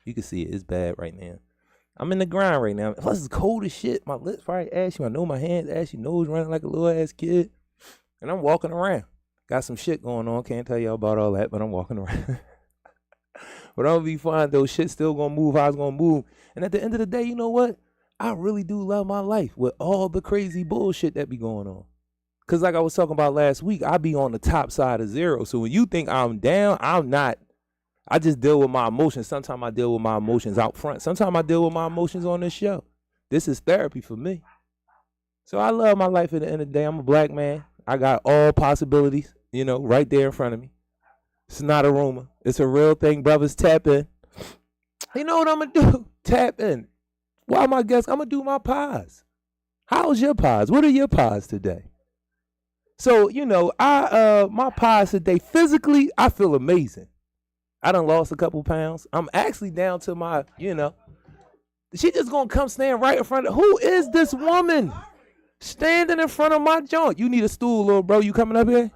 You can see it. It's bad right now. I'm in the grind right now. Plus, it's cold as shit. My lips probably ashy. I know my hands ashy. Nose running like a little ass kid. And I'm walking around. Got some shit going on. Can't tell y'all about all that, but I'm walking around. But I'm gonna be fine though. Shit still gonna move how it's gonna move. And at the end of the day, you know what? I really do love my life with all the crazy bullshit that be going on. Cause like I was talking about last week, I be on the top side of zero. So when you think I'm down, I'm not. I just deal with my emotions. Sometimes I deal with my emotions out front. Sometimes I deal with my emotions on this show. This is therapy for me. So I love my life at the end of the day. I'm a black man. I got all possibilities, right there in front of me. It's not a rumor. It's a real thing, brothers. Tap in. You know what I'm going to do? Tap in. Why my guests? I'm going to do my pies. How's your pies? What are your pies today? So, my pies today, physically, I feel amazing. I done lost a couple pounds. I'm actually down to my, she just going to come stand right in front of, who is this woman standing in front of my joint? You need a stool, little bro. You coming up here?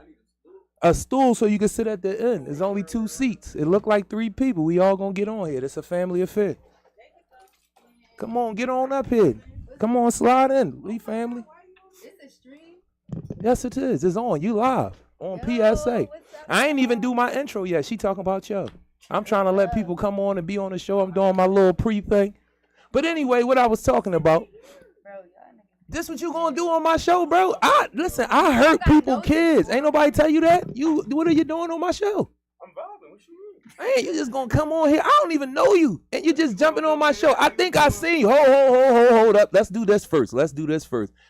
A stool so you can sit at the end. There's only 2 seats. It look like 3 people. We all gonna get on here. It's a family affair. Come on, get on up here. Come on, slide in. We family. Is it stream? Yes, it is. It's on. You live on PSA. I ain't even do my intro yet. She talking about yo. I'm trying to let people come on and be on the show. I'm doing my little pre-thing. But anyway, what I was talking about. This what you gonna do on my show, bro? I hurt people, kids. Ain't nobody tell you that? What are you doing on my show? I'm vibing. What you Man, mean? you just gonna come on here. I don't even know you. And you just jumping on my show. I think I see you. Hold up. Let's do this first.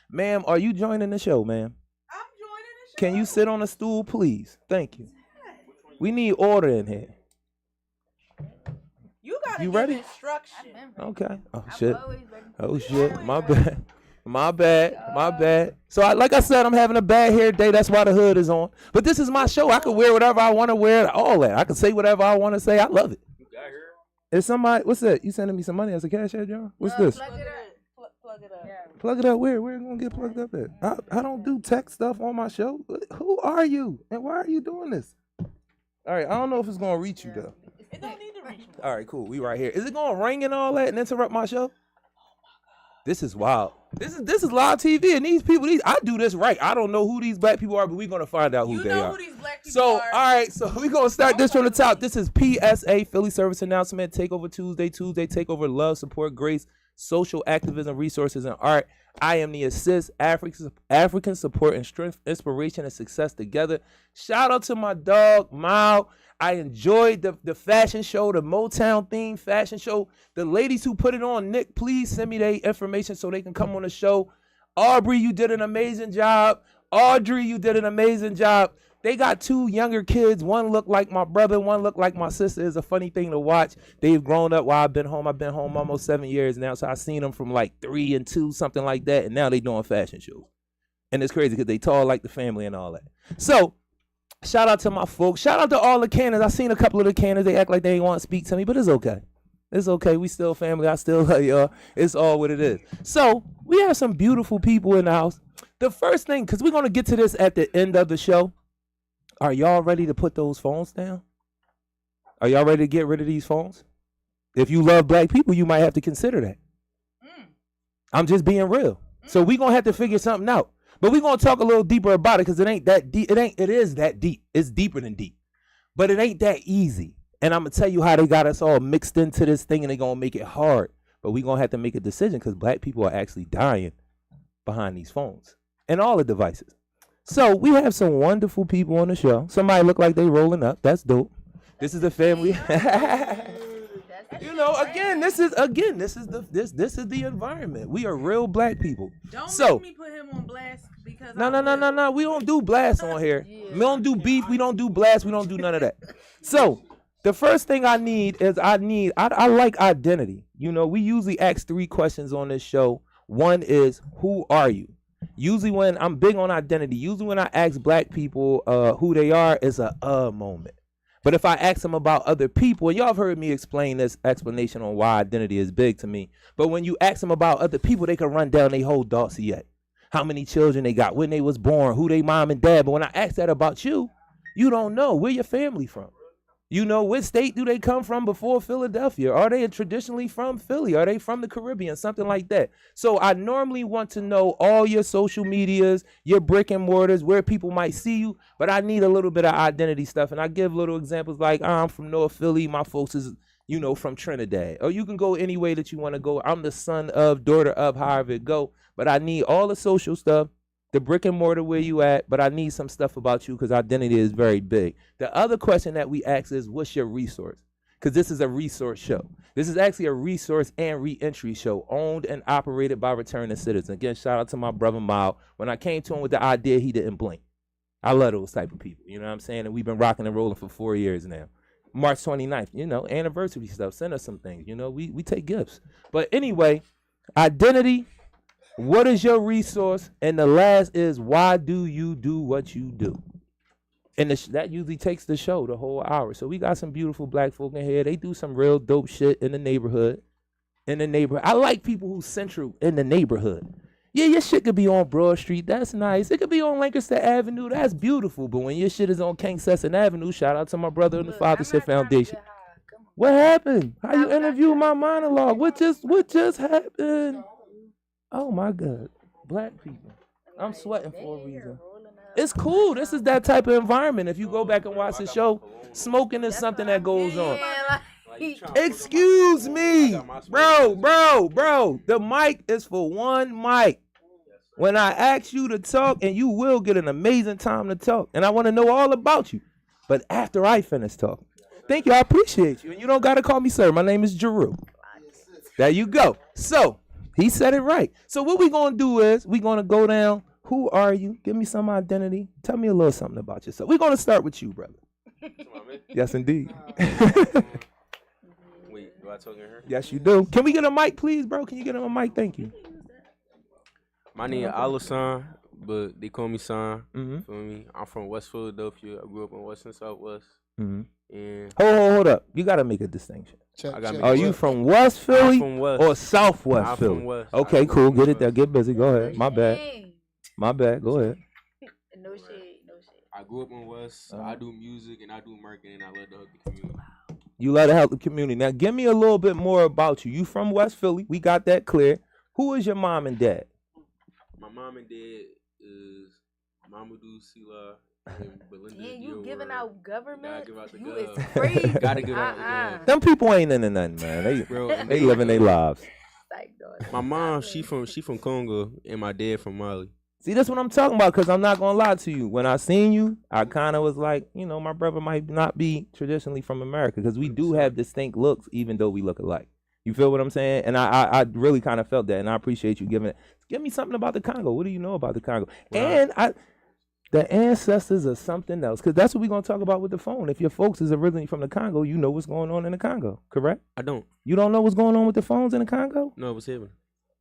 Ma'am, are you joining the show, ma'am? I'm joining the show. Can you sit on a stool, please? Thank you. We need order in here. You gotta You give ready? instruction. Okay. Oh shit. My bad. So like I said, I'm having a bad hair day. That's why the hood is on. But this is my show. I can wear whatever I want to wear. All that. I can say whatever I want to say. I love it. You got here? Is somebody? What's that? You sending me some money as a cash app, John? What's this? Plug it up. Plug it up. Yeah. Plug it up. Where it gonna get plugged up at? I don't do tech stuff on my show. Who are you? And why are you doing this? All right. I don't know if it's gonna reach you though. It don't need to reach me. All right. Cool. We right here. Is it gonna ring and all that and interrupt my show? This is wild. This is live TV, and these people, I do this right. I don't know who these black people are, but we're gonna find out who they are. You know who these black people So, are. all right, so we're gonna start this from the top. This is PSA, Philly Service Announcement, Takeover Tuesday, Takeover Love, Support, Grace, Social Activism, Resources, and Art. I am the assist, African support and strength, inspiration, and success together. Shout out to my dog, Mao. I enjoyed the fashion show, the Motown themed fashion show. The ladies who put it on, Nick, please send me their information so they can come on the show. Aubrey, you did an amazing job. Audrey, you did an amazing job. They got 2 younger kids. One looked like my brother, one looked like my sister. It's a funny thing to watch. They've grown up while I've been home. I've been home almost 7 years now, so I've seen them from like 3 and 2, something like that, and now they doing fashion shows. And it's crazy because they tall like the family and all that. So, shout out to my folks. Shout out to all the cannons. I seen a couple of the cannons. They act like they ain't want to speak to me, but it's okay. It's okay. We still family. I still love y'all. It's all what it is. So we have some beautiful people in the house. The first thing, because we're going to get to this at the end of the show. Are y'all ready to put those phones down? Are y'all ready to get rid of these phones? If you love black people, you might have to consider that. I'm just being real. So we're going to have to figure something out. But we're going to talk a little deeper about it because it ain't that deep. It is that deep. It's deeper than deep. But it ain't that easy. And I'm going to tell you how they got us all mixed into this thing and they're going to make it hard. But we're going to have to make a decision because black people are actually dying behind these phones and all the devices. So we have some wonderful people on the show. Somebody look like they rolling up. That's dope. This is a family. This is the environment. We are real black people. Don't so, make me put him on blast because no. We don't do blast on here. We don't do beef. We don't do blast. We don't do none of that. So the first thing I need is I like identity. We usually ask 3 questions on this show. One is, who are you? Usually when I'm big on identity, usually when I ask black people who they are, it's a moment. But if I ask them about other people, and y'all have heard me explain this explanation on why identity is big to me. But when you ask them about other people, they can run down their whole dossier. How many children they got, when they was born, who they mom and dad. But when I ask that about you, you don't know. Where your family from? You know, what state do they come from before Philadelphia? Are they traditionally from Philly? Are they from the Caribbean? Something like that. So I normally want to know all your social medias, your brick and mortars, where people might see you, but I need a little bit of identity stuff. And I give little examples like, I'm from North Philly. My folks is, you know, from Trinidad. Or you can go any way that you want to go. I'm the son of, daughter of, however it go. But I need all the social stuff. The brick and mortar where you at, but I need some stuff about you because identity is very big. The other question that we ask is, what's your resource? Because this is a resource show. This is actually a resource and re-entry show owned and operated by returning citizens. Again, shout out to my brother Mal. When I came to him with the idea, he didn't blink. I love those type of people, you know what I'm saying? And we've been rocking and rolling for 4 years now. March 29th, you know, anniversary stuff. Send us some things, you know, we take gifts. But anyway, identity. What is your resource? And the last is, why do you do what you do? And that usually takes the show the whole hour. So we got some beautiful black folk in here. They do some real dope shit in the neighborhood. I like people who's central in the neighborhood. Yeah, your shit could be on Broad Street. That's nice. It could be on Lancaster Avenue. That's beautiful. But when your shit is on King Sesson Avenue, shout out to my brother in the Fathership Foundation. What happened? How you interview my monologue? What just happened? Oh my God, black people. I'm sweating for a reason. It's cool. This is that type of environment. If you go back and watch the show, smoking is something that goes on. Excuse me, bro. The mic is for one mic. When I ask you to talk, and you will get an amazing time to talk, and I want to know all about you, but after I finish talking. Thank you. I appreciate you. And you don't got to call me sir. My name is Jarue. There you go. So. He said it right. So what we're going to do is we're going to go down. Who are you? Give me some identity. Tell me a little something about yourself. We're going to start with you, brother. Yes, indeed. Wait, do I talk in her? Yes, you do. Can we get a mic, please, bro? Can you get him a mic? Thank you. My name is Alasan, but they call me San. Mm-hmm. Feel me? I'm from West Philadelphia. I grew up in West and Southwest. Mm-hmm. And Hold up. You got to make a distinction. Are you from West Philly or Southwest Philly? From West. Okay, cool. Get it there. Get busy. Go ahead. My bad. Go ahead. No shade. I grew up in West. So I do music and I do marketing. I love to help the community. You love to help the community. Now, give me a little bit more about you. You from West Philly. We got that clear. Who is your mom and dad? My mom and dad is Mamadou Sila. Yeah, you giving out government? You is gov. crazy. Gotta give out the gov. Them people ain't into nothing, man. They living their lives. My mom, she from Congo, and my dad from Mali. See, that's what I'm talking about, because I'm not going to lie to you. When I seen you, I kind of was like, you know, my brother might not be traditionally from America, because we do have distinct looks, even though we look alike. You feel what I'm saying? And I really kind of felt that, and I appreciate you giving it. Give me something about the Congo. What do you know about the Congo? Right. And the ancestors are something else, because that's what we're going to talk about with the phone. If your folks is originally from the Congo, you know what's going on in the Congo, correct? I don't. You don't know what's going on with the phones in the Congo? No, what's happening?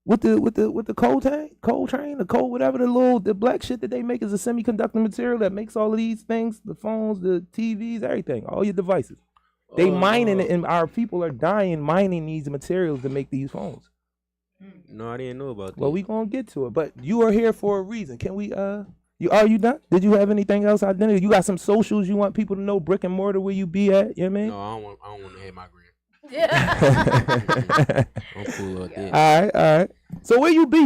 With the coal train, the coal, whatever, the black shit that they make is a semiconductor material that makes all of these things, the phones, the TVs, everything, all your devices. They mining it, and our people are dying mining these materials to make these phones. No, I didn't know about that. Well, we gonna get to it, but you are here for a reason. Can we are you done? Did you have anything else identity? You got some socials you want people to know, brick and mortar, where you be at? You know what I mean? No, I don't want to have my gram. Yeah. I'm cool with that. All right. So where you be?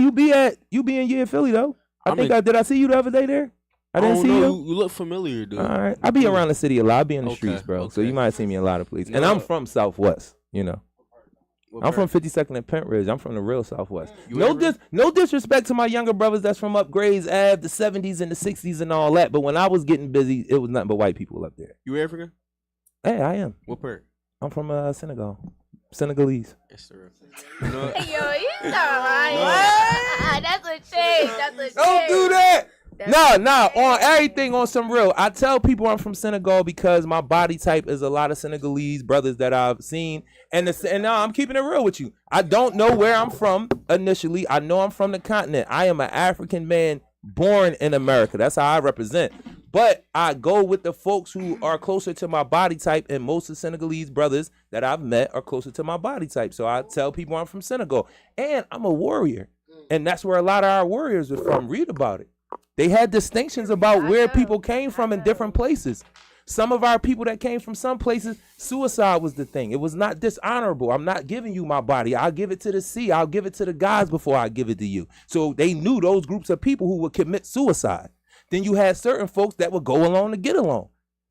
You be in Philly though. Did I see you the other day there? I didn't see you. You look familiar, dude. All right. I be around the city a lot. I be in the streets, bro. Okay. So you might see me in a lot of places. And I'm from Southwest, you know. I'm from 52nd and Pentridge. I'm from the real Southwest. No disrespect to my younger brothers that's from Upgrades Ave, the 70s and the 60s and all that. But when I was getting busy, it was nothing but white people up there. You African? Hey, I am. What part? I'm from Senegal. Senegalese. Yes, sir. Yo, you right. That's a shame. Don't do that. No, on everything, on some real. I tell people I'm from Senegal because my body type is a lot of Senegalese brothers that I've seen. And no, I'm keeping it real with you. I don't know where I'm from initially. I know I'm from the continent. I am an African man born in America. That's how I represent. But I go with the folks who are closer to my body type, and most of the Senegalese brothers that I've met are closer to my body type. So I tell people I'm from Senegal. And I'm a warrior. And that's where a lot of our warriors are from. Read about it. They had distinctions about where people came from in different places. Some of our people that came from some places, suicide was the thing. It was not dishonorable. I'm not giving you my body. I'll give it to the sea. I'll give it to the gods before I give it to you. So they knew those groups of people who would commit suicide. Then you had certain folks that would go along to get along.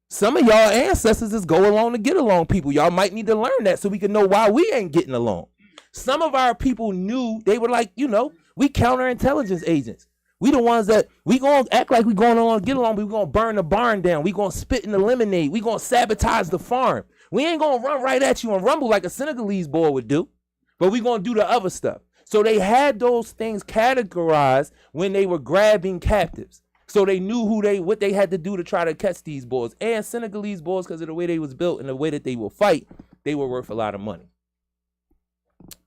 Some of y'all ancestors is go along to get along people. Y'all might need to learn that so we can know why we ain't getting along. Some of our people knew, they were like, we counterintelligence agents. We the ones that we gonna act like we going along, get along, but we gonna burn the barn down. We gonna spit in the lemonade. We gonna sabotage the farm. We ain't gonna run right at you and rumble like a Senegalese boy would do, but we gonna do the other stuff. So they had those things categorized when they were grabbing captives. So they knew what they had to do to try to catch these boys. And Senegalese boys, because of the way they was built and the way that they will fight, they were worth a lot of money.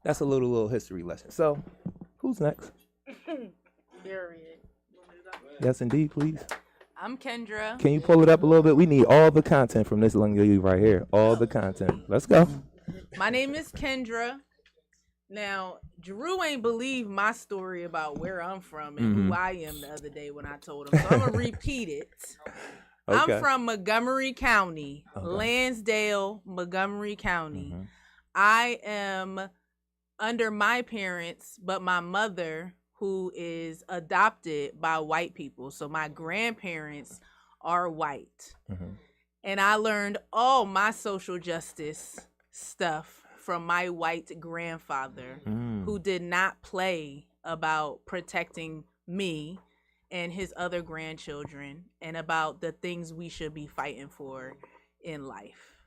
That's a little history lesson. So, who's next? Yes, indeed, please. I'm Kendra. Can you pull it up a little bit? We need all the content from this young lady right here. All the content. Let's go. My name is Kendra. Now, Jarue ain't believe my story about where I'm from and who I am the other day when I told him. So I'm going to repeat it. Okay. I'm from Montgomery County, Lansdale, Montgomery County. I am under my parents, but my mother, who is adopted by white people. So my grandparents are white. And I learned all my social justice stuff from my white grandfather, who did not play about protecting me and his other grandchildren and about the things we should be fighting for in life.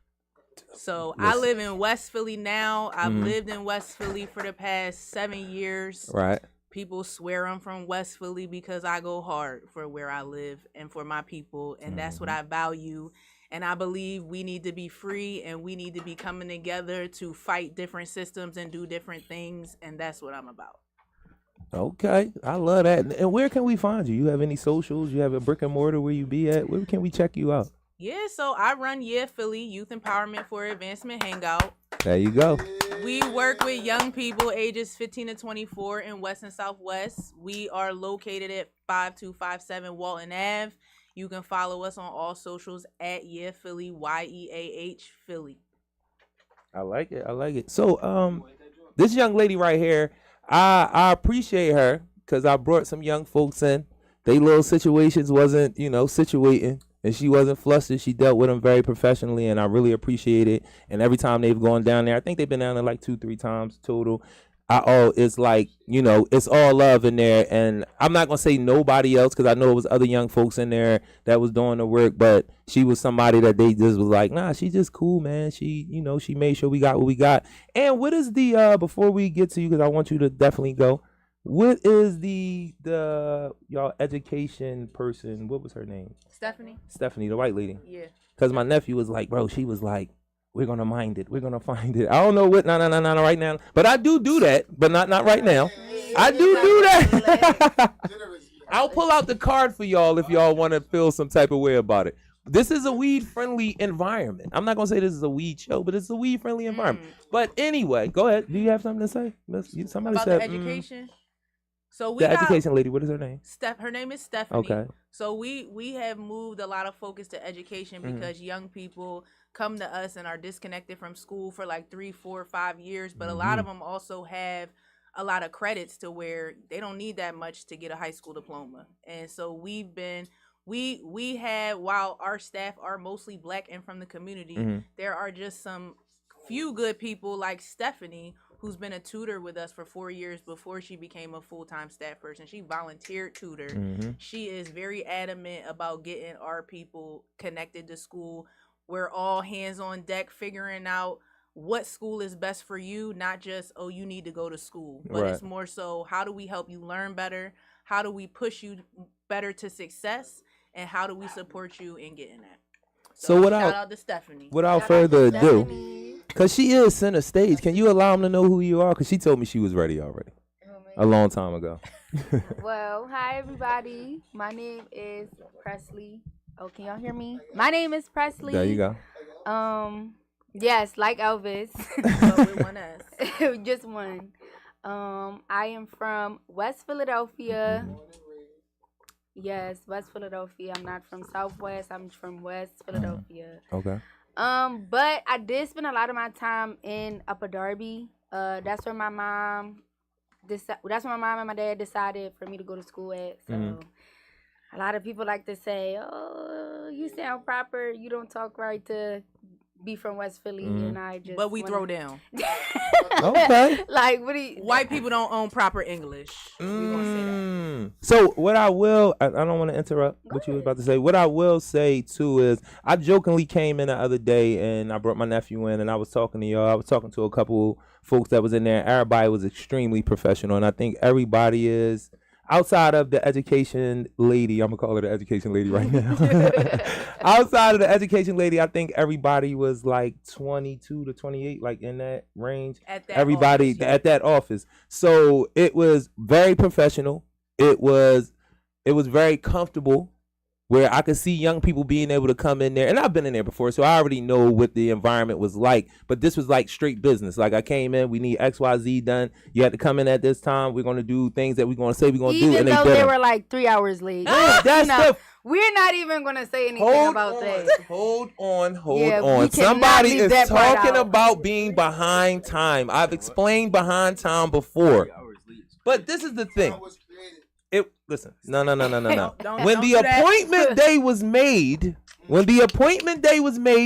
So I live in West Philly now. I've lived in West Philly for the past 7 years. Right. People swear I'm from West Philly because I go hard for where I live and for my people. And that's what I value. And I believe we need to be free and we need to be coming together to fight different systems and do different things. And that's what I'm about. Okay. I love that. And where can we find you? You have any socials? You have a brick and mortar where you be at? Where can we check you out? Yeah, so I run Philly Youth Empowerment for Advancement Hangout. There you go. We work with young people ages 15 to 24 in West and Southwest. We are located at 5257 Walton Ave. You can follow us on all socials at Philly, YEAH Philly. I like it. I like it. So, this young lady right here, I appreciate her because I brought some young folks in. They little situations wasn't, situating. And she wasn't flustered. She dealt with them very professionally, and I really appreciate it. And every time they've gone down there, I think they've been down there like 2-3 times total. It's like, it's all love in there. And I'm not going to say nobody else because I know it was other young folks in there that was doing the work, but she was somebody that they just was like, nah, she just cool, man. She, she made sure we got what we got. And what is the, before we get to you, because I want you to definitely go, what is the y'all education person? What was her name? Stephanie, the white lady. Yeah. Because my nephew was like, bro, she was like, we're going to mind it. We're going to find it. I don't know what, no, right now. But I do that, but not right now. I do that. I'll pull out the card for y'all if y'all want to feel some type of way about it. This is a weed-friendly environment. I'm not going to say this is a weed show, but it's a weed-friendly environment. But anyway, go ahead. Do you have something to say? Somebody about said, the education? So the education lady, what is her name? Her name is Stephanie. Okay. So we have moved a lot of focus to education because young people come to us and are disconnected from school for like 3, 4, 5 years. But a lot of them also have a lot of credits to where they don't need that much to get a high school diploma. And so we have, while our staff are mostly Black and from the community, there are just some few good people like Stephanie, who's been a tutor with us for 4 years before she became a full-time staff person. She volunteered tutor. She is very adamant about getting our people connected to school. We're all hands on deck figuring out what school is best for you, not just, oh, you need to go to school, but it's more so, how do we help you learn better? How do we push you better to success? And how do we support you in getting that? So shout out to Stephanie. Without further ado, because she is center stage, can you allow them to know who you are? Because she told me she was ready already a long time ago. Well, hi, everybody. My name is Presley. Oh, can y'all hear me? My name is Presley. There you go. Yes, like Elvis. But with one S. Just one. I am from West Philadelphia. Yes, West Philadelphia. I'm not from Southwest. I'm from West Philadelphia. Okay. But I did spend a lot of my time in Upper Darby. That's where my mom that's where my mom and my dad decided for me to go to school at. So a lot of people like to say, "Oh, you sound proper. You don't talk right to be from West Philly." And I just But we throw down. Okay. Like, what do you? White people don't own proper English. We gonna say that. So what I don't want to interrupt what you was about to say. What I will say too is I jokingly came in the other day and I brought my nephew in and I was talking to y'all. I was talking to a couple folks that was in there. Everybody was extremely professional, and I think everybody is. Outside of the education lady, I'm gonna call her the education lady right now. Outside of the education lady, I think everybody was like 22 to 28, like in that range. At that Everybody office, yeah. at that office. So it was very professional. It was very comfortable, where I could see young people being able to come in there. And I've been in there before, so I already know what the environment was like. But this was like straight business. Like I came in, we need XYZ done. You had to come in at this time. We're going to do things that we're going to say we're going to do. Even And though they they were like 3 hours late. that's the... We're not even going to say anything Hold about on, that. hold on. Yeah, we cannot Somebody leave is that part talking out. about being behind time. I've explained behind time before. But this is the thing. Listen. No. Don't When the do that. appointment day was made,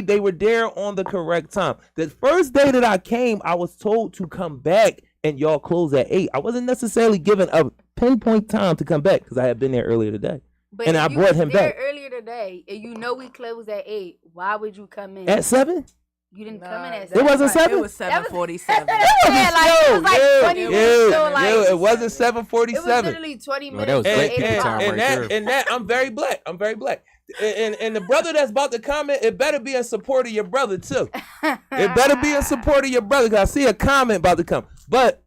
they were there on the correct time. The first day that I came, I was told to come back and y'all close at 8. I wasn't necessarily given a pinpoint time to come back because I had been there earlier today. But And if I you brought was him there back. earlier today, and you know we closed at 8. Why would you come in? At 7? You didn't come in at It wasn't 7? It was 7:47. Yeah, like, it was like 20 minutes. So like, it wasn't it 7:47. was literally 20 minutes. that was to great 8 people o'clock. time right there. that I'm very black. And the brother that's about to comment, it better be in support of your brother too. It better be in support of your brother, because I see a comment about to come. But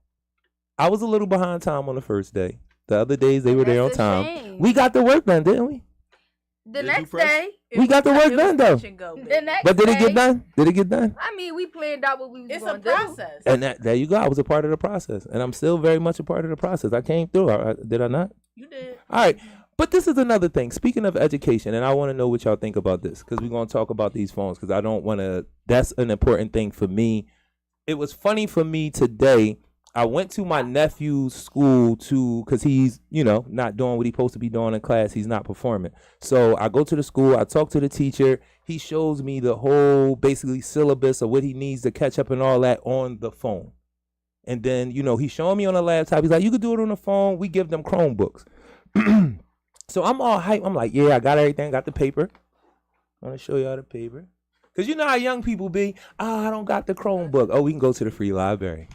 I was a little behind time on the first day. The other days they were there on That's a time. shame. We got the work done, didn't we? The Did you next press? day, We got the work done though. the next But did it day, get done? Did it get done? I mean, we planned out what we was It's a going to do. process. And there you go. I was a part of the process, and I'm still very much a part of the process. I came through. Did I not? You did. All right. But this is another thing. Speaking of education, and I want to know what y'all think about this, because we're going to talk about these phones, because I don't want to. That's an important thing for me. It was funny for me today. I went to my nephew's school because he's, not doing what he's supposed to be doing in class. He's not performing. So I go to the school. I talk to the teacher. He shows me the whole basically syllabus of what he needs to catch up and all that on the phone. And then, he's showing me on the laptop. He's like, you could do it on the phone. We give them Chromebooks. So I'm all hyped. I'm like, yeah, I got everything. Got the paper. I want to show y'all the paper. Because you know how young people be. Oh, I don't got the Chromebook. Oh, we can go to the free library.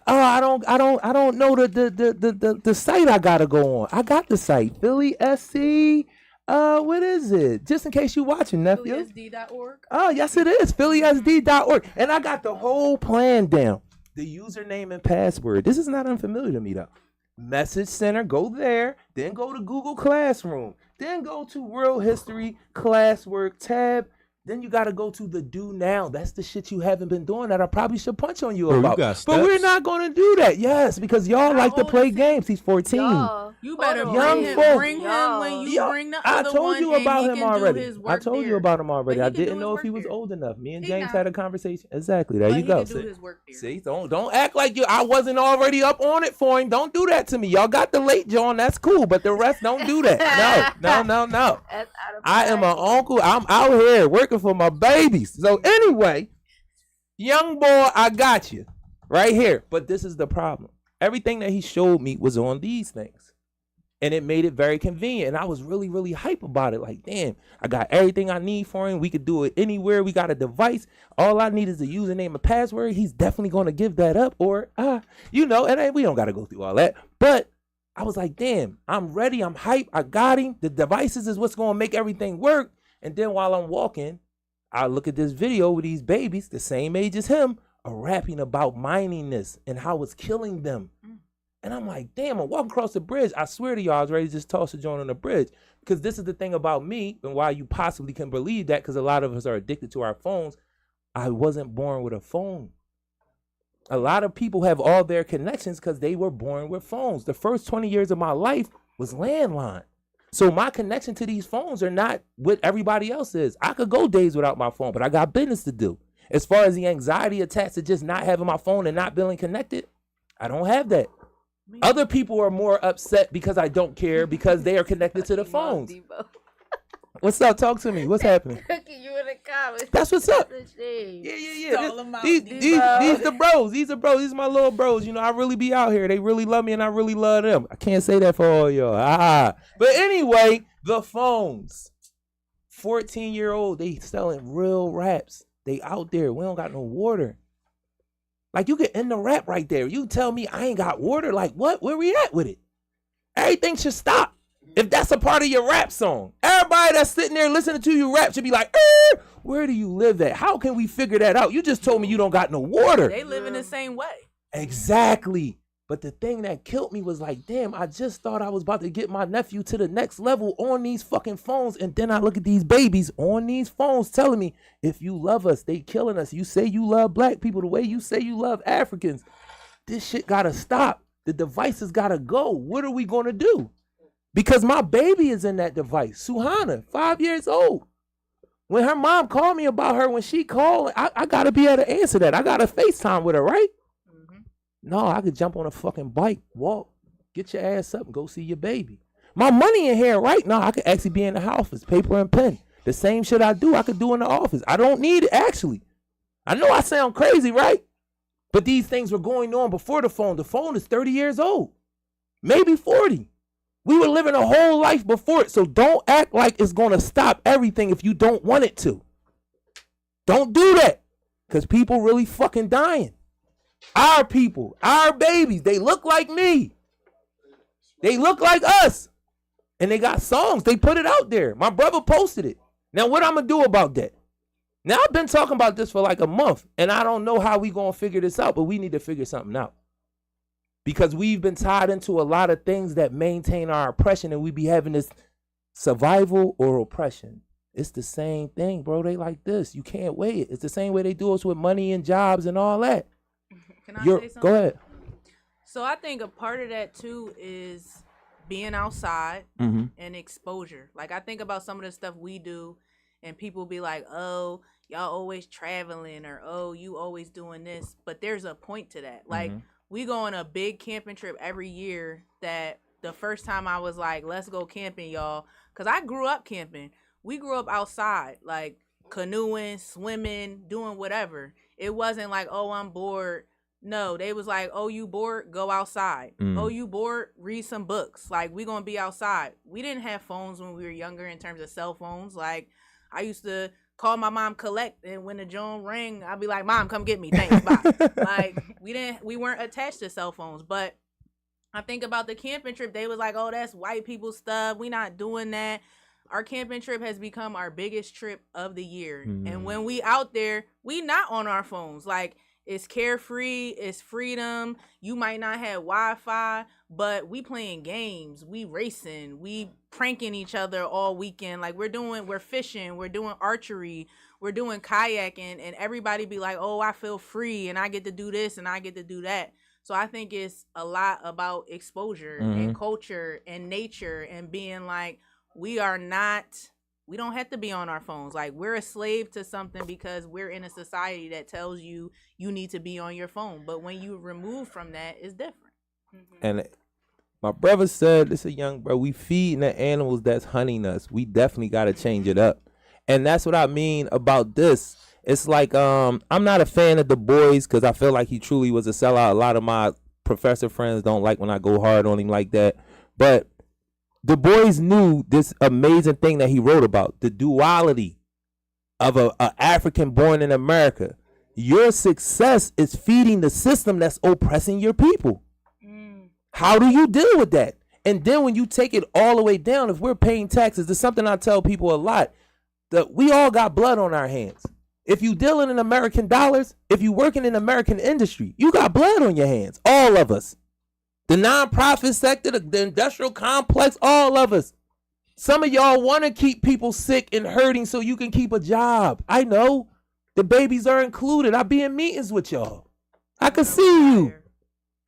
Oh, I don't know the site I gotta go on. I got the site. Philly SC. What is it? Just in case you watching, nephew. PhillySD.org. Oh, yes it is. PhillySD.org. And I got the whole plan down. The username and password. This is not unfamiliar to me though. Message Center, go there, then go to Google Classroom, then go to World History, Classwork tab. Then you got to go to the do now. That's the shit you haven't been doing that I probably should punch on you Bro, you about. got But we're steps. not going to do that. Yes, because y'all like to old play is he? games. He's 14. Y'all, You better hold Young on. bring him, folk. bring him when you Yo, bring the I other told one you and about he him can do already. his I work told you there. about him already. But he I can do didn't his know if work he was there. old enough. Me and He James not. had a conversation. Exactly. There But you he go. can do See? his work there. See, don't act like I wasn't already up on it for him. Don't do that to me. Y'all got the late John. That's cool, but the rest don't do that. No. That's out of I am an pocket. uncle. I'm out here working for my babies. So anyway, young boy, I got you right here. But this is the problem. Everything that he showed me was on these things. And it made it very convenient. And I was really, really hype about it. Like, damn, I got everything I need for him. We could do it anywhere. We got a device. All I need is a username and password. He's definitely going to give that up. Or, and we don't got to go through all that. But I was like, damn, I'm ready. I'm hype. I got him. The devices is what's going to make everything work. And then while I'm walking, I look at this video with these babies, the same age as him, are rapping about mining this and how it's killing them. And I'm like, damn, I'm walking across the bridge. I swear to y'all, I was ready to just toss a joint on the bridge. Because this is the thing about me and why you possibly can believe that, because a lot of us are addicted to our phones. I wasn't born with a phone. A lot of people have all their connections because they were born with phones. The first 20 years of my life was landline. So my connection to these phones are not what everybody else is. I could go days without my phone, but I got business to do. As far as the anxiety attached to just not having my phone and not being connected, I don't have that. Other people are more upset because I don't care because they are connected to the phones. What's up? Talk to me. What's happening? You in the comments. That's what's up. That's the shame. Yeah. These the bros. These are bros. These are my little bros. You know, I really be out here. They really love me and I really love them. I can't say that for all y'all. But anyway, the phones. 14-year-old, they selling real raps. They out there. We don't got no water. Like, you can end the rap right there. You tell me I ain't got water. Like, what? Where we at with it? Everything should stop. If that's a part of your rap song, everybody that's sitting there listening to you rap should be like, where do you live at? How can we figure that out? You just told me you don't got no water. They live in the same way. Exactly. But the thing that killed me was like, damn, I just thought I was about to get my nephew to the next level on these fucking phones. And then I look at these babies on these phones telling me, if you love us, they killing us. You say you love black people the way you say you love Africans. This shit gotta stop. The devices gotta go. What are we gonna do? Because my baby is in that device. Suhana, 5 years old. When her mom called me about her, when she called, I got to be able to answer that. I got to FaceTime with her, right? Mm-hmm. No, I could jump on a fucking bike, walk, get your ass up and go see your baby. My money in here right now, I could actually be in the house. It's paper and pen. The same shit I do, I could do in the office. I don't need it, actually. I know I sound crazy, right? But these things were going on before the phone. The phone is 30 years old, maybe 40. We were living a whole life before it, so don't act like it's going to stop everything if you don't want it to. Don't do that, because people really fucking dying. Our people, our babies, they look like me. They look like us. And they got songs. They put it out there. My brother posted it. Now, what I'm going to do about that? Now, I've been talking about this for like a month, and I don't know how we going to figure this out, but we need to figure something out. Because we've been tied into a lot of things that maintain our oppression, and we be having this survival or oppression. It's the same thing, bro. They like this. You can't wait. It's the same way they do us with money and jobs and all that. Can I say something? Go ahead. So I think a part of that, too, is being outside and exposure. Like, I think about some of the stuff we do, and people be like, oh, y'all always traveling, or, oh, you always doing this. But there's a point to that. Like, we go on a big camping trip every year that the first time I was like, let's go camping, y'all. Because I grew up camping. We grew up outside, like canoeing, swimming, doing whatever. It wasn't like, oh, I'm bored. No, they was like, oh, you bored? Go outside. Oh, you bored? Read some books. Like, we going to be outside. We didn't have phones when we were younger in terms of cell phones. Like, I used to call my mom collect, and when the Joan rang, I'd be like, Mom, come get me, thanks, bye. Like, we weren't attached to cell phones. But I think about the camping trip, they was like, oh, that's white people stuff, we not doing that. Our camping trip has become our biggest trip of the year. And when we out there, we not on our phones. Like, it's carefree, it's freedom. You might not have Wi-Fi, but we playing games, we racing, we pranking each other all weekend. Like, we're fishing, we're doing archery, we're doing kayaking, and everybody be like, oh, I feel free, and I get to do this, and I get to do that. So I think it's a lot about exposure and culture and nature and being like, we don't have to be on our phones. Like, we're a slave to something because we're in a society that tells you you need to be on your phone. But when you remove from that, it's different. And my brother said, this is a young bro, we feeding the animals that's hunting us. We definitely got to change it up. And that's what I mean about this. It's like, I'm not a fan of the boys because I feel like he truly was a sellout. A lot of my professor friends don't like when I go hard on him like that. But the boys knew this amazing thing that he wrote about, the duality of a African born in America. Your success is feeding the system that's oppressing your people. How do you deal with that? And then when you take it all the way down, if we're paying taxes, there's something I tell people a lot, that we all got blood on our hands. If you dealing in American dollars, if you working in American industry, you got blood on your hands, all of us. The nonprofit sector, the industrial complex, all of us. Some of y'all want to keep people sick and hurting so you can keep a job. I know. The babies are included. I be in meetings with y'all. I can see you.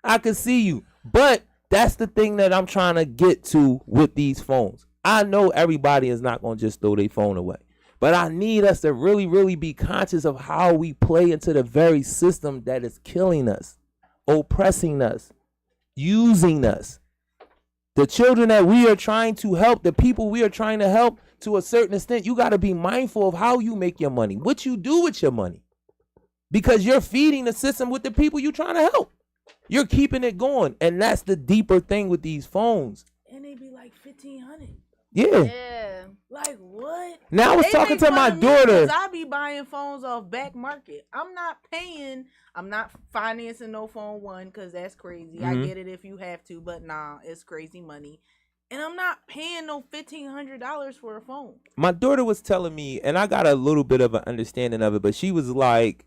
I can see you. But that's the thing that I'm trying to get to with these phones. I know everybody is not going to just throw their phone away. But I need us to really, really be conscious of how we play into the very system that is killing us, oppressing us, using us. The children that we are trying to help, the people we are trying to help, to a certain extent, you got to be mindful of how you make your money, what you do with your money. Because you're feeding the system with the people you're trying to help. You're keeping it going. And that's the deeper thing with these phones. And they be like $1,500. Yeah. Like what? Now I was talking to my daughter. I be buying phones off back market. I'm not financing no phone one because that's crazy. I get it if you have to, but nah, it's crazy money. And I'm not paying no $1,500 for a phone. My daughter was telling me, and I got a little bit of an understanding of it, but she was like,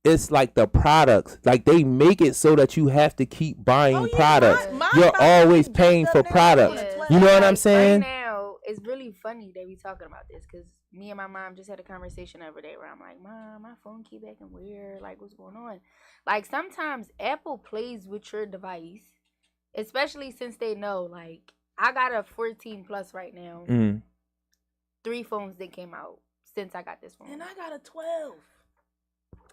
it's like the products. Like they make it so that you have to keep buying products. You're always paying for products. You know what I'm saying? Right now, it's really funny that we talking about this because me and my mom just had a conversation every day where I'm like, Mom, my phone keep acting weird. Like, what's going on? Like, sometimes Apple plays with your device, especially since they know, like, I got a 14 plus right now. 3 phones that came out since I got this phone. And I got a 12.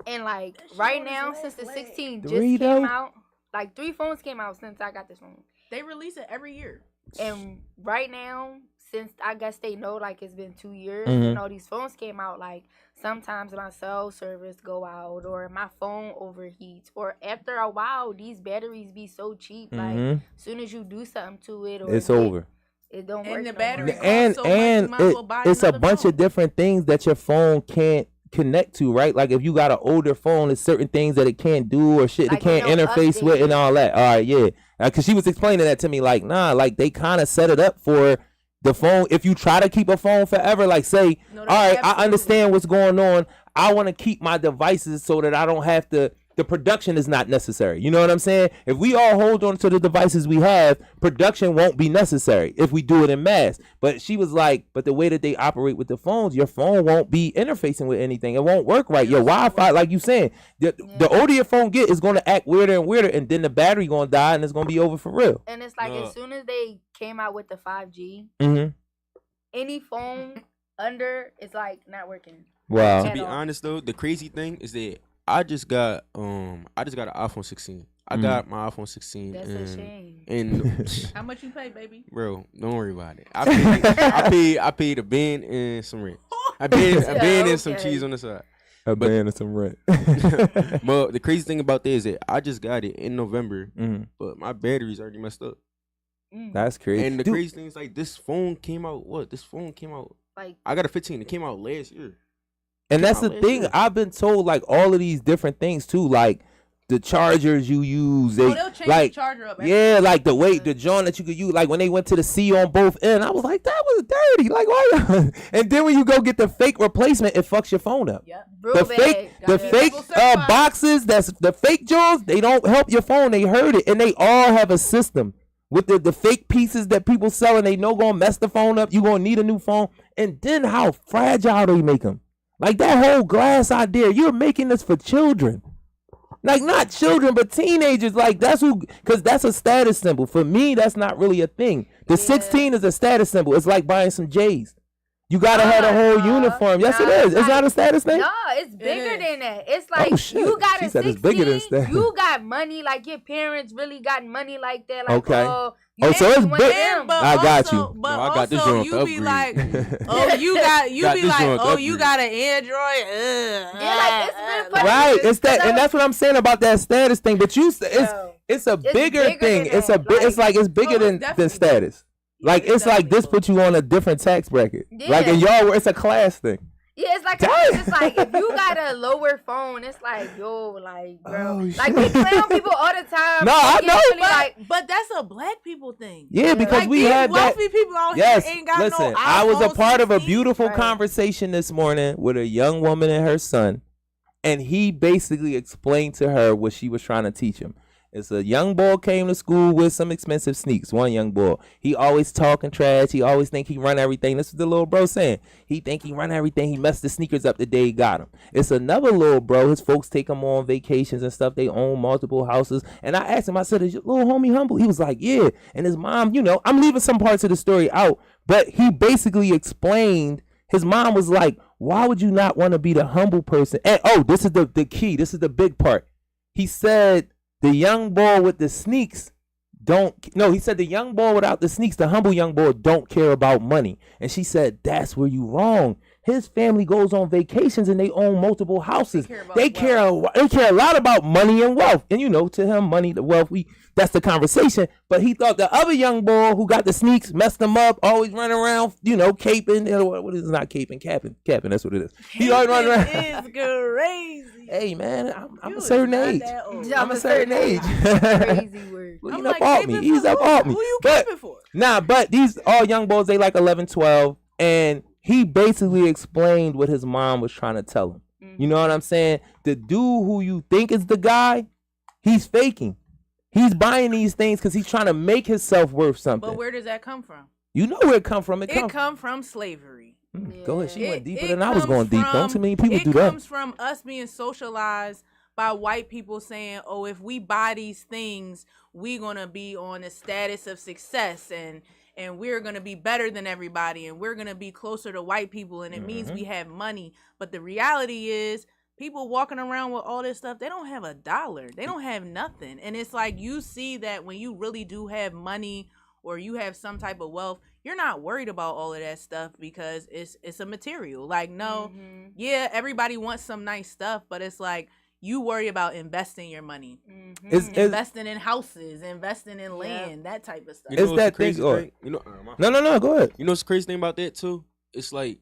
And like right now, since the 16 just came out, like 3 phones came out since I got this phone. They release it every year. And right now, since I guess they know like it's been 2 years and all these phones came out, like sometimes my cell service go out or my phone overheats, or after a while these batteries be so cheap, like as soon as you do something to it, or it's over. It don't work. And the battery it's a bunch of different things that your phone can't connect to, right? Like if you got an older phone, there's certain things that it can't do or shit like it can't interface with and all that. All right, yeah. Because she was explaining that to me, like, nah, like they kind of set it up for the phone. If you try to keep a phone forever, like say, all right, I understand what's going on. I want to keep my devices so that I don't have to. The production is not necessary. You know what I'm saying? If we all hold on to the devices we have, production won't be necessary if we do it in mass. But she was like, but the way that they operate with the phones, your phone won't be interfacing with anything. It won't work right. Your Wi-Fi, like you saying, the older your phone get, is going to act weirder and weirder, and then the battery going to die, and it's going to be over for real. And it's like as soon as they came out with the 5G, any phone under is like not working. Wow. To be honest though, the crazy thing is that I just got an iPhone 16. I got my iPhone 16. That's a shame. And how much you pay, baby? Bro, don't worry about it. I paid a band and some rent. A band and some cheese on the side. A band and some rent. But the crazy thing about that is that I just got it in November, but my battery's already messed up. That's crazy. And the crazy thing is like this phone came out. Like I got a 15. It came out last year. And that's the thing. I've been told like all of these different things too, like the chargers you use. They'll change like, the charger up. Yeah, like the joint that you could use. Like when they went to the C on both ends, I was like, that was dirty. Like why? And then when you go get the fake replacement, it fucks your phone up. Yep. The fake boxes, that's the fake jaws. They don't help your phone. They hurt it, and they all have a system with the fake pieces that people selling. They know gonna mess the phone up. You gonna need a new phone, and then how fragile they make them. Like that whole glass idea, you're making this for children. Like not children, but teenagers. Like that's because that's a status symbol. For me, that's not really a thing. The 16 is a status symbol. It's like buying some J's. You gotta have a whole uniform. Yes, it is. It's not a status thing. No, it's bigger than that. It's like you got a 16. You got money. Like your parents really got money like that. Like, okay. So it's big. I got you. But I got this joint you be like, you got an Android. Yeah, like it's been funny. Right. It's that, and that's what I'm saying about that status thing. But it's a bigger thing. It's it's bigger than status. Like it's like this puts you on a different tax bracket. Yeah. Like in y'all, it's a class thing. Yeah, it's like if you got a lower phone, it's like like bro, like we clown people all the time. No, I know, but that's a black people thing. Yeah, because like we had that. People out here ain't got listen, no I was a part of a beautiful conversation this morning with a young woman and her son, and he basically explained to her what she was trying to teach him. It's a young boy came to school with some expensive sneaks. One young boy. He always talking trash. He always think he run everything. This is the little bro saying. He think he run everything. He messed the sneakers up the day he got them. It's another little bro. His folks take him on vacations and stuff. They own multiple houses. And I asked him, I said, is your little homie humble? He was like, yeah. And his mom, I'm leaving some parts of the story out, but he basically explained. His mom was like, why would you not want to be the humble person? And this is the key. This is the big part. He said the young boy with the sneaks he said the young boy without the sneaks, the humble young boy don't care about money. And she said, that's where you wrong. His family goes on vacations and they own multiple houses. They care a lot about money and wealth. And to him, money, the wealth, that's the conversation. But he thought the other young boy who got the sneaks messed him up, always running around, caping. What is not caping? Capping, that's what it is. He always running around. It's crazy. Hey, man, I'm a certain age. I'm a certain age. Crazy word. Well, he's up off me. He's up off me. Who you caping for? Nah, but these all young boys, they like 11, 12. And he basically explained what his mom was trying to tell him. Mm-hmm. You know what I'm saying? The dude who you think is the guy, he's faking. He's buying these things because he's trying to make himself worth something. But where does that come from? You know where it come from. It come from slavery. Yeah. Go ahead. She went deeper than I was going deep. Don't too many people do that. It comes from us being socialized by white people saying, oh, if we buy these things, we're going to be on a status of success and we're going to be better than everybody and we're going to be closer to white people and it means we have money. But the reality is people walking around with all this stuff, they don't have $1. They don't have nothing. And it's like you see that when you really do have money or you have some type of wealth, you're not worried about all of that stuff because it's a material. Like, no, yeah, everybody wants some nice stuff, but it's like you worry about investing your money, investing in houses, investing in land, that type of stuff. It's that crazy thing. No, go ahead. You know what's the crazy thing about that too? It's like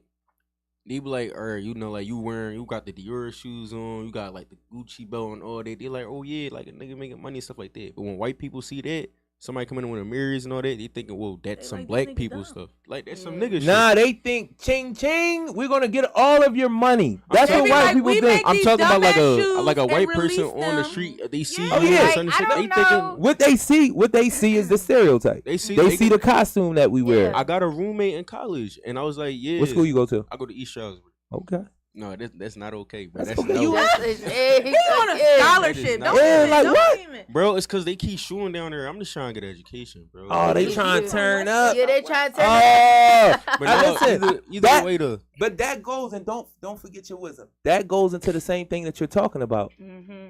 they be like, like you got the Dior shoes on, you got like the Gucci belt and all that. They like, oh yeah, like a nigga making money and stuff like that. But when white people see that, somebody coming in with a mirrors and all that, they thinking, whoa, that's some black people stuff. Like, that's some nigga shit. Nah, they think, ching, ching, we're going to get all of your money. That's what white people think. I'm talking about like a white person on the street. They see you. They thinking, what they see is the stereotype. They see the costume that we wear. I got a roommate in college, and I was like, yeah. What school you go to? I go to East Stroudsburg. Okay. No, that's not okay, bro. That's okay. no. You on a scholarship. What? Bro, it's because they keep shooting down there. I'm just trying to get education, bro. Oh, they trying to turn up. Yeah, they trying to turn up. But no, listen, either way to. But that goes, and don't forget your wisdom. That goes into the same thing that you're talking about.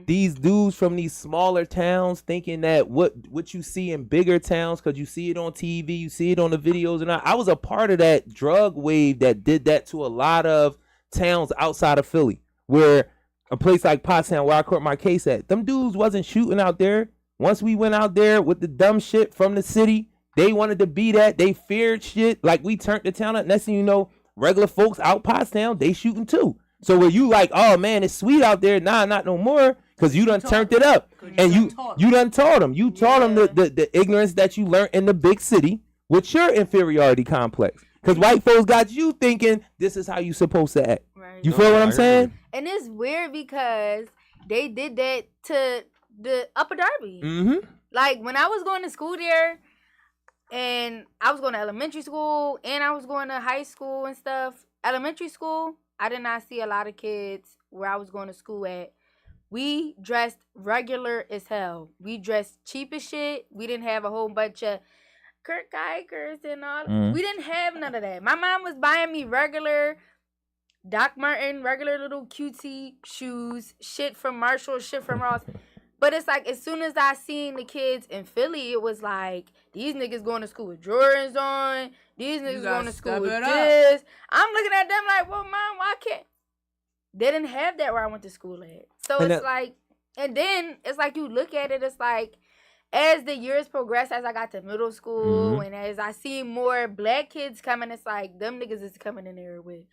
These dudes from these smaller towns thinking that what you see in bigger towns, because you see it on TV, you see it on the videos, and I was a part of that drug wave that did that to a lot of towns outside of Philly, where a place like Pottstown, where I caught my case at, them dudes wasn't shooting out there. Once we went out there with the dumb shit from the city, they wanted to be that. They feared shit. Like, we turned the town up. Next thing you know, regular folks out Pottstown, they shooting too. So where you like, oh man, it's sweet out there. Nah, not no more, because you done turned it up. And you done taught them. You taught them the ignorance that you learned in the big city with your inferiority complex. Because white folks got you thinking this is how you supposed to act. Right. You feel what I'm saying? And it's weird because they did that to the Upper Darby. Like, when I was going to school there, and I was going to elementary school, and I was going to high school and stuff. Elementary school, I did not see a lot of kids where I was going to school at. We dressed regular as hell. We dressed cheap as shit. We didn't have a whole bunch of Kurt Geigers and all. We didn't have none of that. My mom was buying me regular Doc Marten, regular little QT shoes, shit from Marshall, shit from Ross. But it's like, as soon as I seen the kids in Philly, it was like, these niggas going to school with Jordans on. These niggas going to school with this. I'm looking at them like, well, mom, why can't? They didn't have that where I went to school at. So it's like, and then it's like, you look at it, it's like, as the years progressed, as I got to middle school, and as I see more black kids coming, it's like, them niggas is coming in there with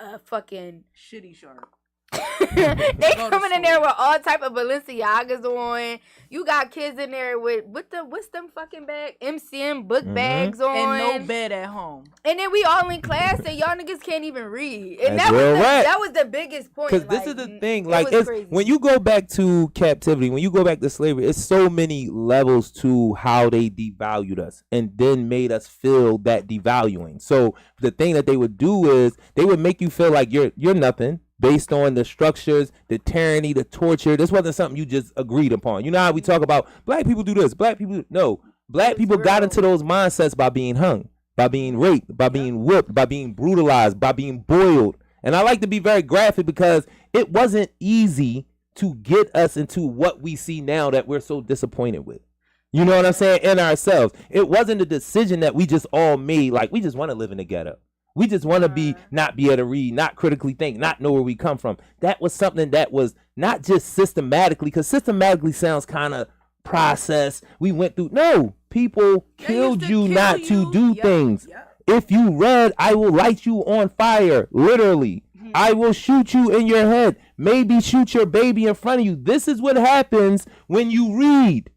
a fucking shitty sharp. They coming in there with all type of Balenciagas on. You got kids in there with what's them fucking bag? MCM book bags on. And no bed at home. And then we all in class and y'all niggas can't even read. And That's real right. that was the biggest point. Because like, this is the thing. it Like, was it's, crazy. when you go back to captivity, when you go back to slavery, it's so many levels to how they devalued us and then made us feel that devaluing. So the thing that they would do is they would make you feel like you're nothing. Based on the structures, the tyranny, the torture. This wasn't something you just agreed upon. You know how we talk about black people do this, black people no. Black people got into those mindsets by being hung, by being raped, by being whipped, by being brutalized, by being boiled. And I like to be very graphic because it wasn't easy to get us into what we see now that we're so disappointed with. You know what I'm saying? In ourselves. It wasn't a decision that we just all made, like we just want to live in the ghetto. We just want to not be able to read, not critically think, not know where we come from. That was something that was not just systematically, because systematically sounds kind of process. We went through. No, people killed you not to do things. If you read, I will light you on fire, literally. I will shoot you in your head, maybe shoot your baby in front of you. This is what happens when you read.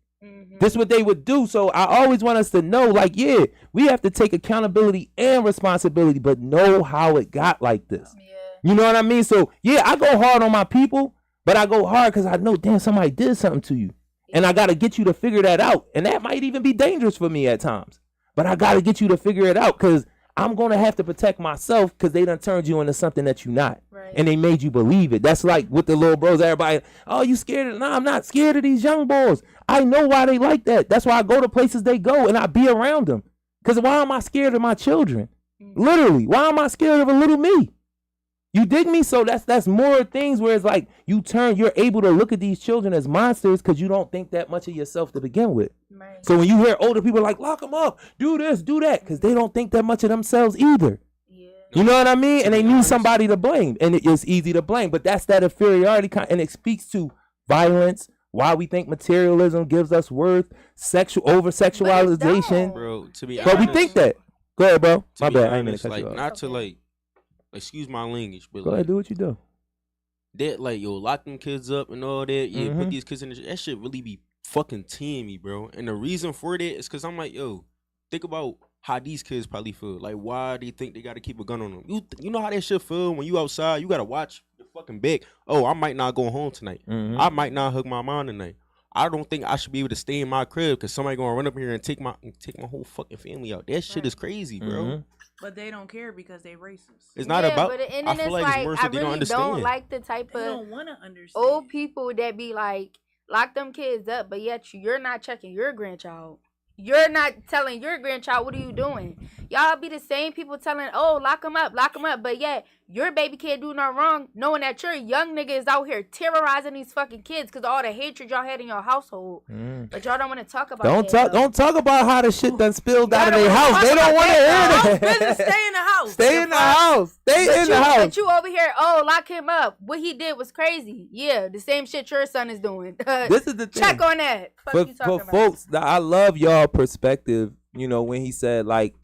This is what they would do. So I always want us to know, like, yeah, we have to take accountability and responsibility, but know how it got like this. Yeah. You know what I mean? So, yeah, I go hard on my people, but I go hard because I know, damn, somebody did something to you. And I got to get you to figure that out. And that might even be dangerous for me at times. But I got to get you to figure it out because I'm going to have to protect myself because they done turned you into something that you're not. Right. And they made you believe it. That's like with the little bros, everybody, oh, you scared of it? No, I'm not scared of these young boys. I know why they like that. That's why I go to places they go and I be around them. Because why am I scared of my children? Literally, why am I scared of a little me? You dig me? So that's more things where it's like you're able to look at these children as monsters because you don't think that much of yourself to begin with. Right. So when you hear older people like, lock them up, do this, do that, because they don't think that much of themselves either. Yeah. You know what I mean? And they need somebody to blame. And it is easy to blame. But that's that inferiority and it speaks to violence, why we think materialism gives us worth, over-sexualization. Bro, to be but honest, we think that. Go ahead, bro. My bad. Honest, I ain't mean to cut you off. Not to like, excuse my language, but go ahead, do what you do. That like, yo, lock them kids up and all that. Yeah, put these kids in that shit really be fucking tearing me, bro. And the reason for that is because I'm like, yo, think about how these kids probably feel. Like, why they think they got to keep a gun on them. You know how that shit feel when you outside. You got to watch the fucking back. Oh, I might not go home tonight. I might not hug my mom tonight. I don't think I should be able to stay in my crib because somebody gonna run up here and take my whole fucking family out. That shit is crazy, bro. But they don't care because they racist. It's not about. But and I feel like it's worse that they don't understand. I really don't like the type of don't want to understand. Old people that be like, lock them kids up, but yet you're not checking your grandchild. You're not telling your grandchild, what are you doing? Y'all be the same people telling, oh, lock them up, but yet your baby can't do nothing wrong, knowing that your young nigga is out here terrorizing these fucking kids because of all the hatred y'all had in your household. But y'all don't want to talk about Don't talk about how the shit done spilled out of their house. They don't want to hear that. Stay in the house. Stay in the house. Stay in the house. But you over here, oh, lock him up. What he did was crazy. Yeah, the same shit your son is doing. This is the thing. Check on that. For folks, I love y'all perspective, you know, when he said, like,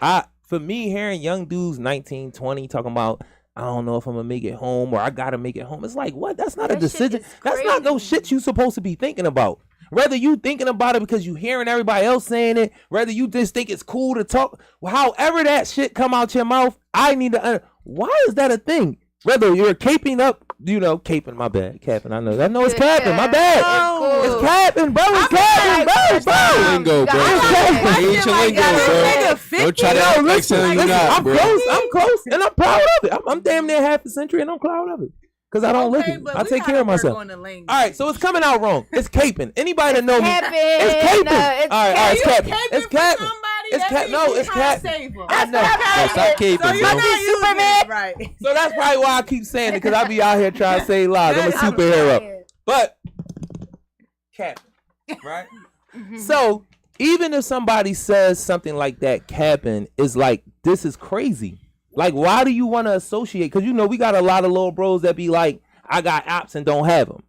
for me, hearing young dudes 19, 20 talking about, I don't know if I'm gonna make it home or I gotta make it home. It's like, what? That's not a decision. That's not no shit you supposed to be thinking about. Whether you thinking about it because you hearing everybody else saying it, whether you just think it's cool to talk, however that shit come out your mouth, I need to. Why is that a thing? Whether you're caping up, you know, my bad, capping. I know it's capping. My bad. It's capping, bro. It's capping, bro. Lingo, bro. It's lingo, bro. Don't try to listen. I'm close, and I'm proud of it. I'm damn near half a century, and I'm proud of it. Because I don't look it. I take care of myself. All right, so it's coming out wrong. It's caping. Anybody that know me, it's caping. All right, it's caping. It's caping. It's cat. No, it's cat. I know. Stop caping, so you're not Superman, right? So that's probably why I keep saying it, because I be out here trying to save lives. I'm a superhero. But cap, right? So even if somebody says something like that, capping is like, this is crazy. Like, why do you want to associate? Because, you know, we got a lot of little bros that be like, I got ops and don't have them.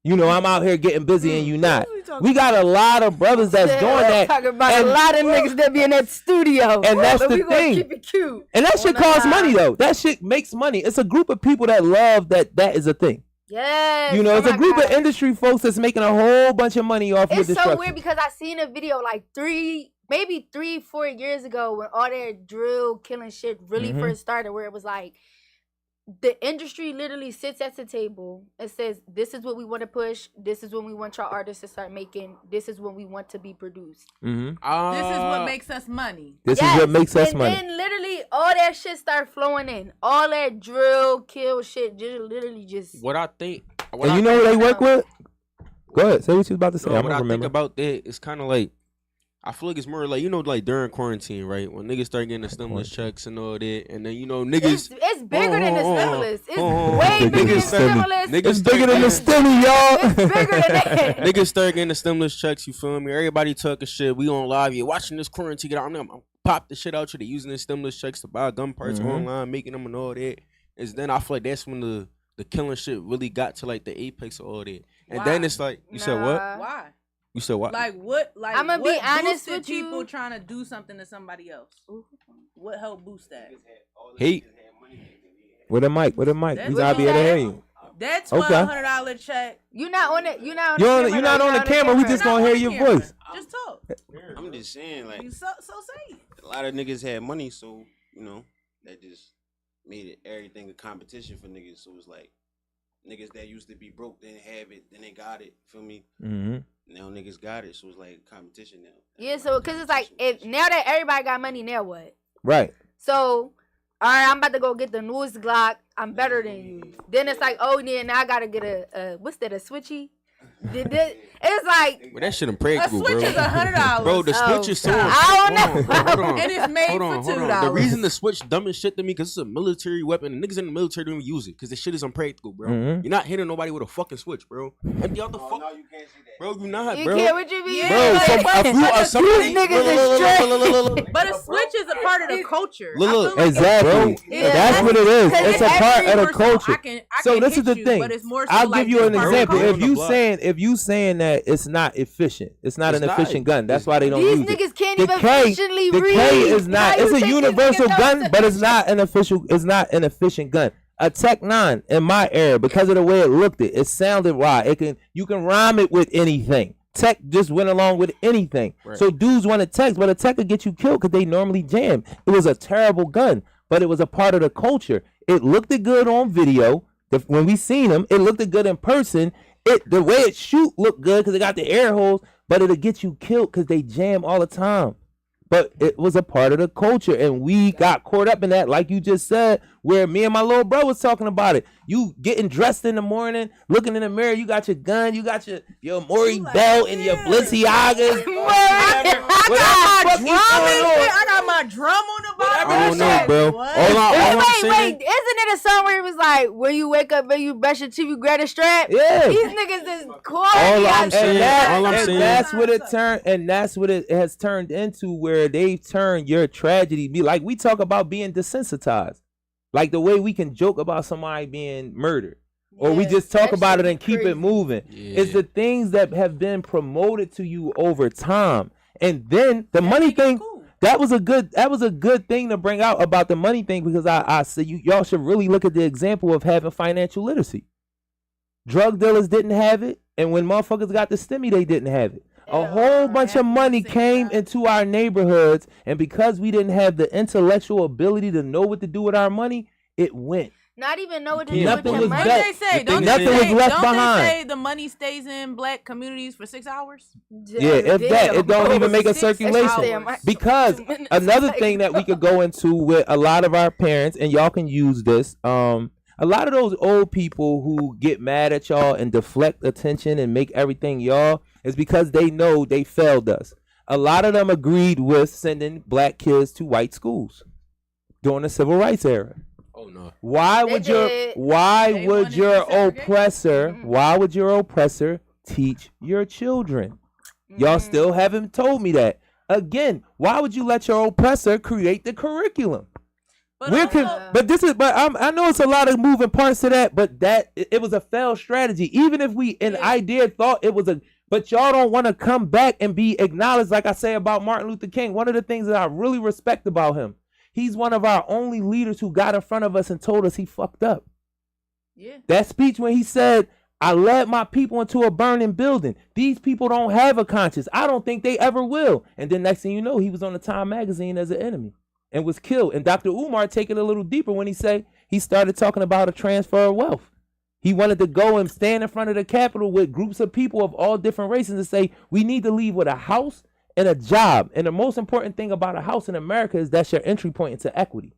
You know, I'm out here getting busy and you not. We got a lot of brothers that's doing that. Talking about a lot of niggas that be in that studio. And that's the thing. Keep it cute. And that shit costs money, though. That shit makes money. It's a group of people that love that is a thing. Yes. You know, oh it's a my group of God. industry folks that's making a whole bunch of money off your It's destruction. so weird because I seen a video like 4 years ago when all that drill killing shit really first started, where it was like the industry literally sits at the table and says, this is what we want to push, this is when we want your artists to start making, this is when we want to be produced. This is what makes us money. This is what makes us and money. then literally all that shit start flowing in. All that drill, kill shit just literally just. What I think. And you know who they work with? Go ahead, say what you was about to say. No, I what don't I remember. think about that is kind of like, I feel like it's more like, you know, like during quarantine, right? When niggas start getting the stimulus checks and all that, and then, you know, niggas. It's bigger than the stimulus. It's way way bigger than stimulus. It's bigger than the stimmy, y'all. It's bigger than that. Niggas start getting the stimulus checks, you feel me? Everybody talking shit. We on live. You're watching this quarantine. Get out. I'm gonna pop the shit out you. They using the stimulus checks to buy gun parts online, making them and all that. And then I feel like that's when the killing shit really got to like the apex of all that. And then it's like, you said what? Why? You said what? Like what? Like I'ma be what honest boosted with you. people trying to do something to somebody else. What helped boost that? Hate. With a mic. That's We gotta be able to hear you. That's Okay. $1,200 check. You're not on it. You're not You're on on- the you're not on the camera. We just Not gonna hear on your camera. voice. Just talk. I'm just saying, like, So say it. a lot of niggas had money, so, you know, that just made it everything a competition for niggas. So it's like, niggas that used to be broke didn't have it, then they got it, feel me? Mm-hmm. Now niggas got it, so it's like competition now. Yeah, so because it's like if now that everybody got money, now what? Right. So, all right, I'm about to go get the newest Glock. I'm better than you. Then it's like, oh yeah, now I gotta get a what's that? A switchy? It's like Well, that shit A impregnable, switch bro. is $100. Bro, the Oh, switch is so. God. I don't know. Hold on. And it's made Hold on, for hold on. $2. The reason the switch dumb as shit to me because it's a military weapon. And niggas in the military don't even use it because the shit is unpractical, bro. Mhm. You're not hitting nobody with a fucking switch, bro. Empty out the fuck. No, you can't say that. Bro, you not, you bro. can't. What you mean? Yeah, Bro, but- somebody. These niggas is straight. But a switch is a part of the culture. I Look, feel like Exactly. Yeah, That's what it is. because It's a part of the every culture. I So can this is hit the you, thing. but it's more so I'll like give you an it's part of the example. culture. culture. If you saying that it's not efficient, it's not It's an not. efficient gun. That's why they don't These use it. niggas can't The even K, efficiently the read. K is not. How you It's a think universal niggas gun, know but it's not an official. It's not an efficient gun. A Tech 9 in my era, because of the way it looked, it sounded right. You can rhyme it with anything. Tech just went along with anything. Right. So dudes wanted Techs, but a Tech could get you killed because they normally jam. It was a terrible gun, but it was a part of the culture. It looked good on video. When we seen them, it looked good in person. The way it shoot looked good because it got the air holes, but it'll get you killed because they jam all the time. But it was a part of the culture, and we got caught up in that, like you just said, where me and my little bro was talking about it. You getting dressed in the morning, looking in the mirror, you got your gun, you got your Maury belt and your Balenciagas. I got my drum on the bottom. I don't know, bro. What? All I'm Wait, saying. isn't it a song where it was like, when you wake up and you brush your teeth, you grab a strap? Yeah. These niggas is corny. All I'm as saying- shit. all I'm and saying- that's what it turned, and that's what it has turned into, where they've turned your tragedy. Be like, we talk about being desensitized, like the way we can joke about somebody being murdered, or we Yeah, just talk that about shit it and keep crazy. it moving. Yeah. It's the things that have been promoted to you over time, and then the money think it's thing. cool. That was a good thing to bring out about the money thing, because I said y'all should really look at the example of having financial literacy. Drug dealers didn't have it, and when motherfuckers got the stimmy, they didn't have it. A Yeah, whole bunch of yeah, money same came time. into our neighborhoods, and because we didn't have the intellectual ability to know what to do with our money, it went. Not even know what to Yeah, do with nothing your was What money. bet- do they say? the Don't thing they is- Nothing say, was left don't behind. they say the money stays in black communities for 6 hours? Yeah, if that, it don't even make a circulation. Because another thing that we could go into with a lot of our parents, and y'all can use this, a lot of those old people who get mad at y'all and deflect attention and make everything y'all is because they know they failed us. A lot of them agreed with sending black kids to white schools during the civil rights era. Oh no. Why They would did. your They wanted to segregate. oppressor, Mhm. why would your oppressor teach your children? Y'all Mm-hmm. still haven't told me that. Again, why would you let your oppressor create the curriculum? But We're also, I know it's a lot of moving parts to that, but it was a failed strategy. Even if we an Yeah. idea thought it was but y'all don't want to come back and be acknowledged, like I say about Martin Luther King. One of the things that I really respect about him, he's one of our only leaders who got in front of us and told us he fucked up. Yeah. That speech when he said, I led my people into a burning building. These people don't have a conscience. I don't think they ever will. And then next thing you know, he was on the Time magazine as an enemy and was killed. And Dr. Umar take it a little deeper when he started talking about a transfer of wealth. He wanted to go and stand in front of the Capitol with groups of people of all different races and say, we need to leave with a house and a job. And the most important thing about a house in America is that's your entry point into equity.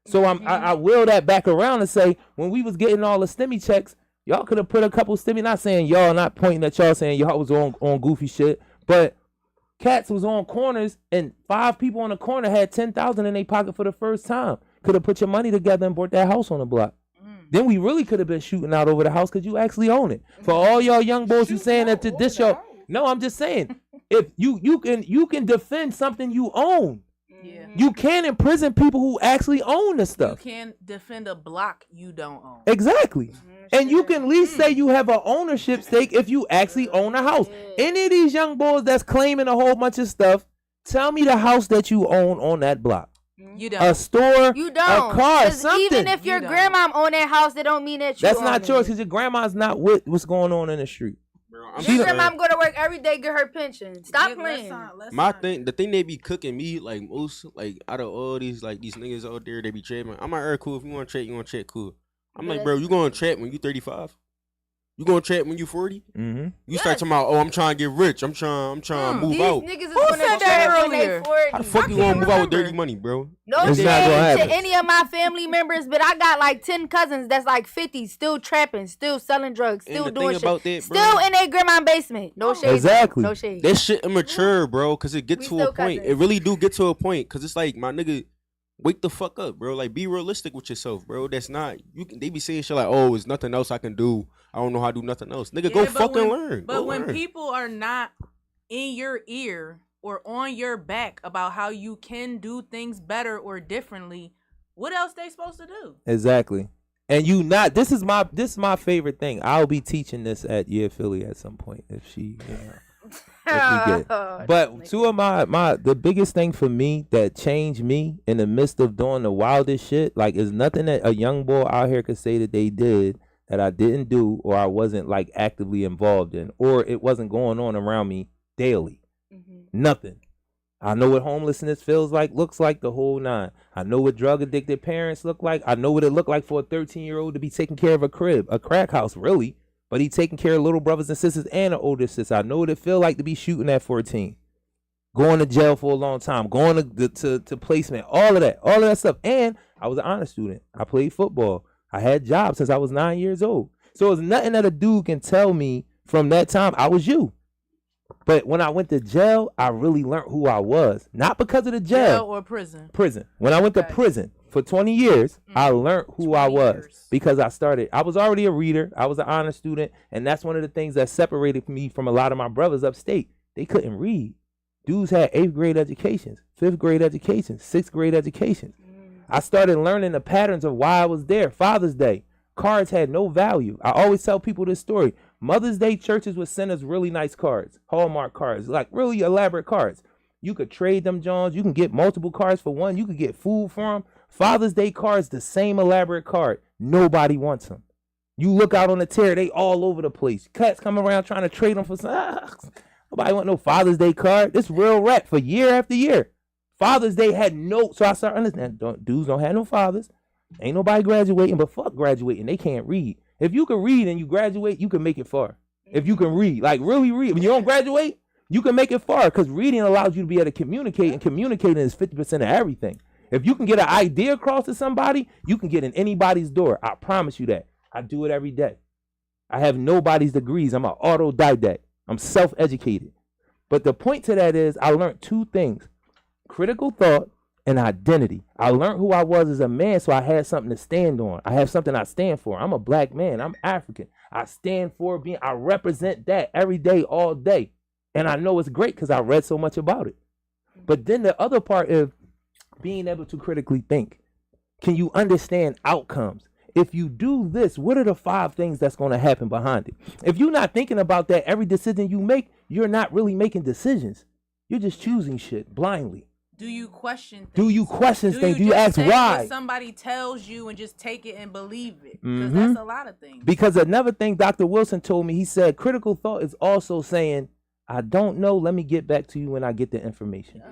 So I will that back around and say, when we was getting all the STEMI checks, y'all could have put a couple STEMI, not saying y'all, not pointing at y'all saying y'all was on goofy shit, but cats was on corners and 5 people on the corner had 10,000 in their pocket for the first time. Could have put your money together and bought that house on the block. Then we really could have been shooting out over the house because you actually own it. For all y'all young boys who saying that this show, no, I'm just saying, if you can defend something you own. Yeah. You can imprison people who actually own the stuff. You can defend a block you don't own. Exactly. And you can at least say you have an ownership stake if you actually own a house. Any of these young boys that's claiming a whole bunch of stuff, tell me the house that you own on that block. You don't. A store, You don't. a car, 'Cause something. even if your grandma own that house, that don't mean that you That's own not it. yours because your grandma's not with what's going on in the street. Bro, Your grandma go to work every day, get her pension. Stop playing. The thing they be cooking me like most, like out of all these like these niggas out there, they be trapping. I'm like, cool. If you want to trap, you want to trap, cool. I'm like, bro, you going to trap when you 35? You going to trap when you 40? Mm-hmm. You start talking about, I'm trying to get rich. I'm trying to move out. Niggas is Who gonna said that trap when they earlier? 40. How the fuck you gonna move out with dirty money, bro? No It's shade not gonna happen. to any of my family members, but I got like 10 cousins that's like 50, still trapping, still selling drugs, And still the doing thing shit, about that, bro, still in their grandma basement. No shade. Exactly. No shade. that shit immature, bro. Cause it get We to a still point. cousins. It really do get to a point. Cause it's like, my nigga, wake the fuck up, bro. Like, be realistic with yourself, bro. That's not you. They be saying shit like, oh, there's nothing else I can do. I don't know how to do nothing else. Nigga, go but fucking when- learn. But Go when learn. people are not in your ear or on your back about how you can do things better or differently, what else they supposed to do? Exactly. And you not. This is my favorite thing. I'll be teaching this at Year Philly at some point if she. If we get. But two of the biggest thing for me that changed me in the midst of doing the wildest shit, like, is nothing that a young boy out here could say that they did that I didn't do, or I wasn't like actively involved in, or it wasn't going on around me daily. Nothing. I know what homelessness feels like, looks like, the whole nine. I know what drug addicted parents look like. I know what it looked like for a 13-year-old to be taking care of a crib, a crack house, really. But he taking care of little brothers and sisters and an older sister. I know what it feel like to be shooting at 14. Going to jail for a long time. Going to placement. All of that stuff. And I was an honor student. I played football. I had jobs since I was 9 years old. So it's nothing that a dude can tell me from that time. I was you. But when I went to jail, I really learned who I was. Not because of the jail. Jail or prison? Prison. When I went to prison for 20 years, I learned who I was because I was already a reader. I was an honor student. And that's one of the things that separated me from a lot of my brothers upstate. They couldn't read. Dudes had 8th grade educations, 5th grade educations, 6th grade educations. I started learning the patterns of why I was there. Father's Day, cards had no value. I always tell people this story. Mother's Day churches would send us really nice cards, Hallmark cards, like really elaborate cards. You could trade them, Johns. You can get multiple cards for one. You could get food for them. Father's Day cards, the same elaborate card. Nobody wants them. You look out on the tear, they all over the place. Cats come around trying to trade them for some. Nobody want no Father's Day card. This real rap for year after year. Father's Day had no, so I started understanding, dudes don't have no fathers. Ain't nobody graduating, but fuck graduating. They can't read. If you can read and you graduate, you can make it far. If you can read, like really read. When you don't graduate, you can make it far because reading allows you to be able to communicate, and communicating is 50% of everything. If you can get an idea across to somebody, you can get in anybody's door. I promise you that. I do it every day. I have nobody's degrees. I'm an autodidact. I'm self-educated. But the point to that is I learned 2 things. Critical thought and identity. I learned who I was as a man, so I had something to stand on. I have something I stand for. I'm a black man. I'm African. I stand for I represent that every day, all day. And I know it's great because I read so much about it. But then the other part is being able to critically think. Can you understand outcomes? If you do this, what are the 5 things that's going to happen behind it? If you're not thinking about that, every decision you make, you're not really making decisions. You're just choosing shit blindly. Do you question things? Do you question things? Do you just ask take why? what somebody tells you and just take it and believe it? Because Mhm. that's a lot of things. Because another thing Dr. Wilson told me, he said critical thought is also saying, I don't know, let me get back to you when I get the information.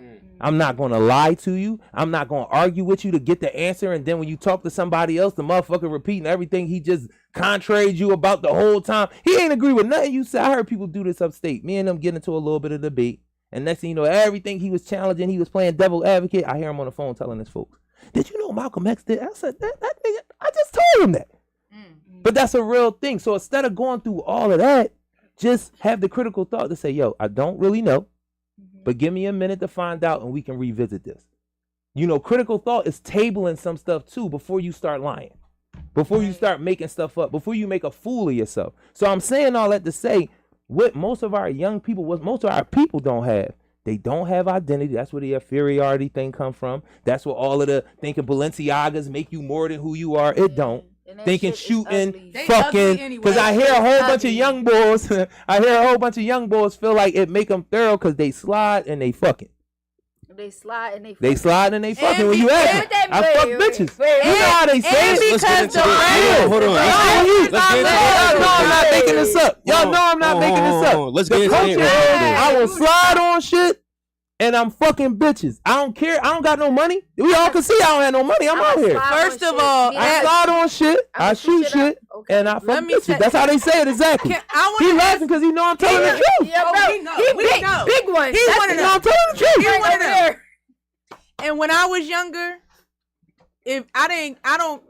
I'm not going to lie to you. I'm not going to argue with you to get the answer. And then when you talk to somebody else, the motherfucker repeating everything he just contraried you about the whole time. He ain't agree with nothing you said. I heard people do this upstate. Me and them get into a little bit of debate. And next thing you know, everything he was challenging, he was playing devil advocate. I hear him on the phone telling his folks, did you know Malcolm X did? I said, that nigga, I just told him that. But that's a real thing. So instead of going through all of that, just have the critical thought to say, yo, I don't really know, but give me a minute to find out and we can revisit this. You know, critical thought is tabling some stuff too before you start lying, before you start making stuff up, before you make a fool of yourself. So I'm saying all that to say, what most of our young people, what most of our people don't have, they don't have identity. That's where the inferiority thing come from. That's where all of the thinking Balenciagas make you more than who you are. It don't. Thinking, shooting, fucking, because I hear a whole bunch of young boys. I hear a whole bunch of young boys feel like it make them thorough because they slide and they fucking. They slide and they fucking. They slide and they fucking. When you ask them, I fuck bitches. Wait, you know how they say it. Because the Hold on. Y'all know I'm not making this up. Y'all know I'm not making this up. Let's The get culture into is, it. I will slide on shit and I'm fucking bitches. I don't care. I don't got no money. We all can see I don't have no money. I'm out here. First of all, I slide on shit, I shoot shit, and I fuck bitches. That's how they say it exactly. He laughing because he know I'm telling the truth. Yeah, bro. He big, big one. He's one of You know I'm them. telling the truth. He's one of them. And when I was younger, if I don't.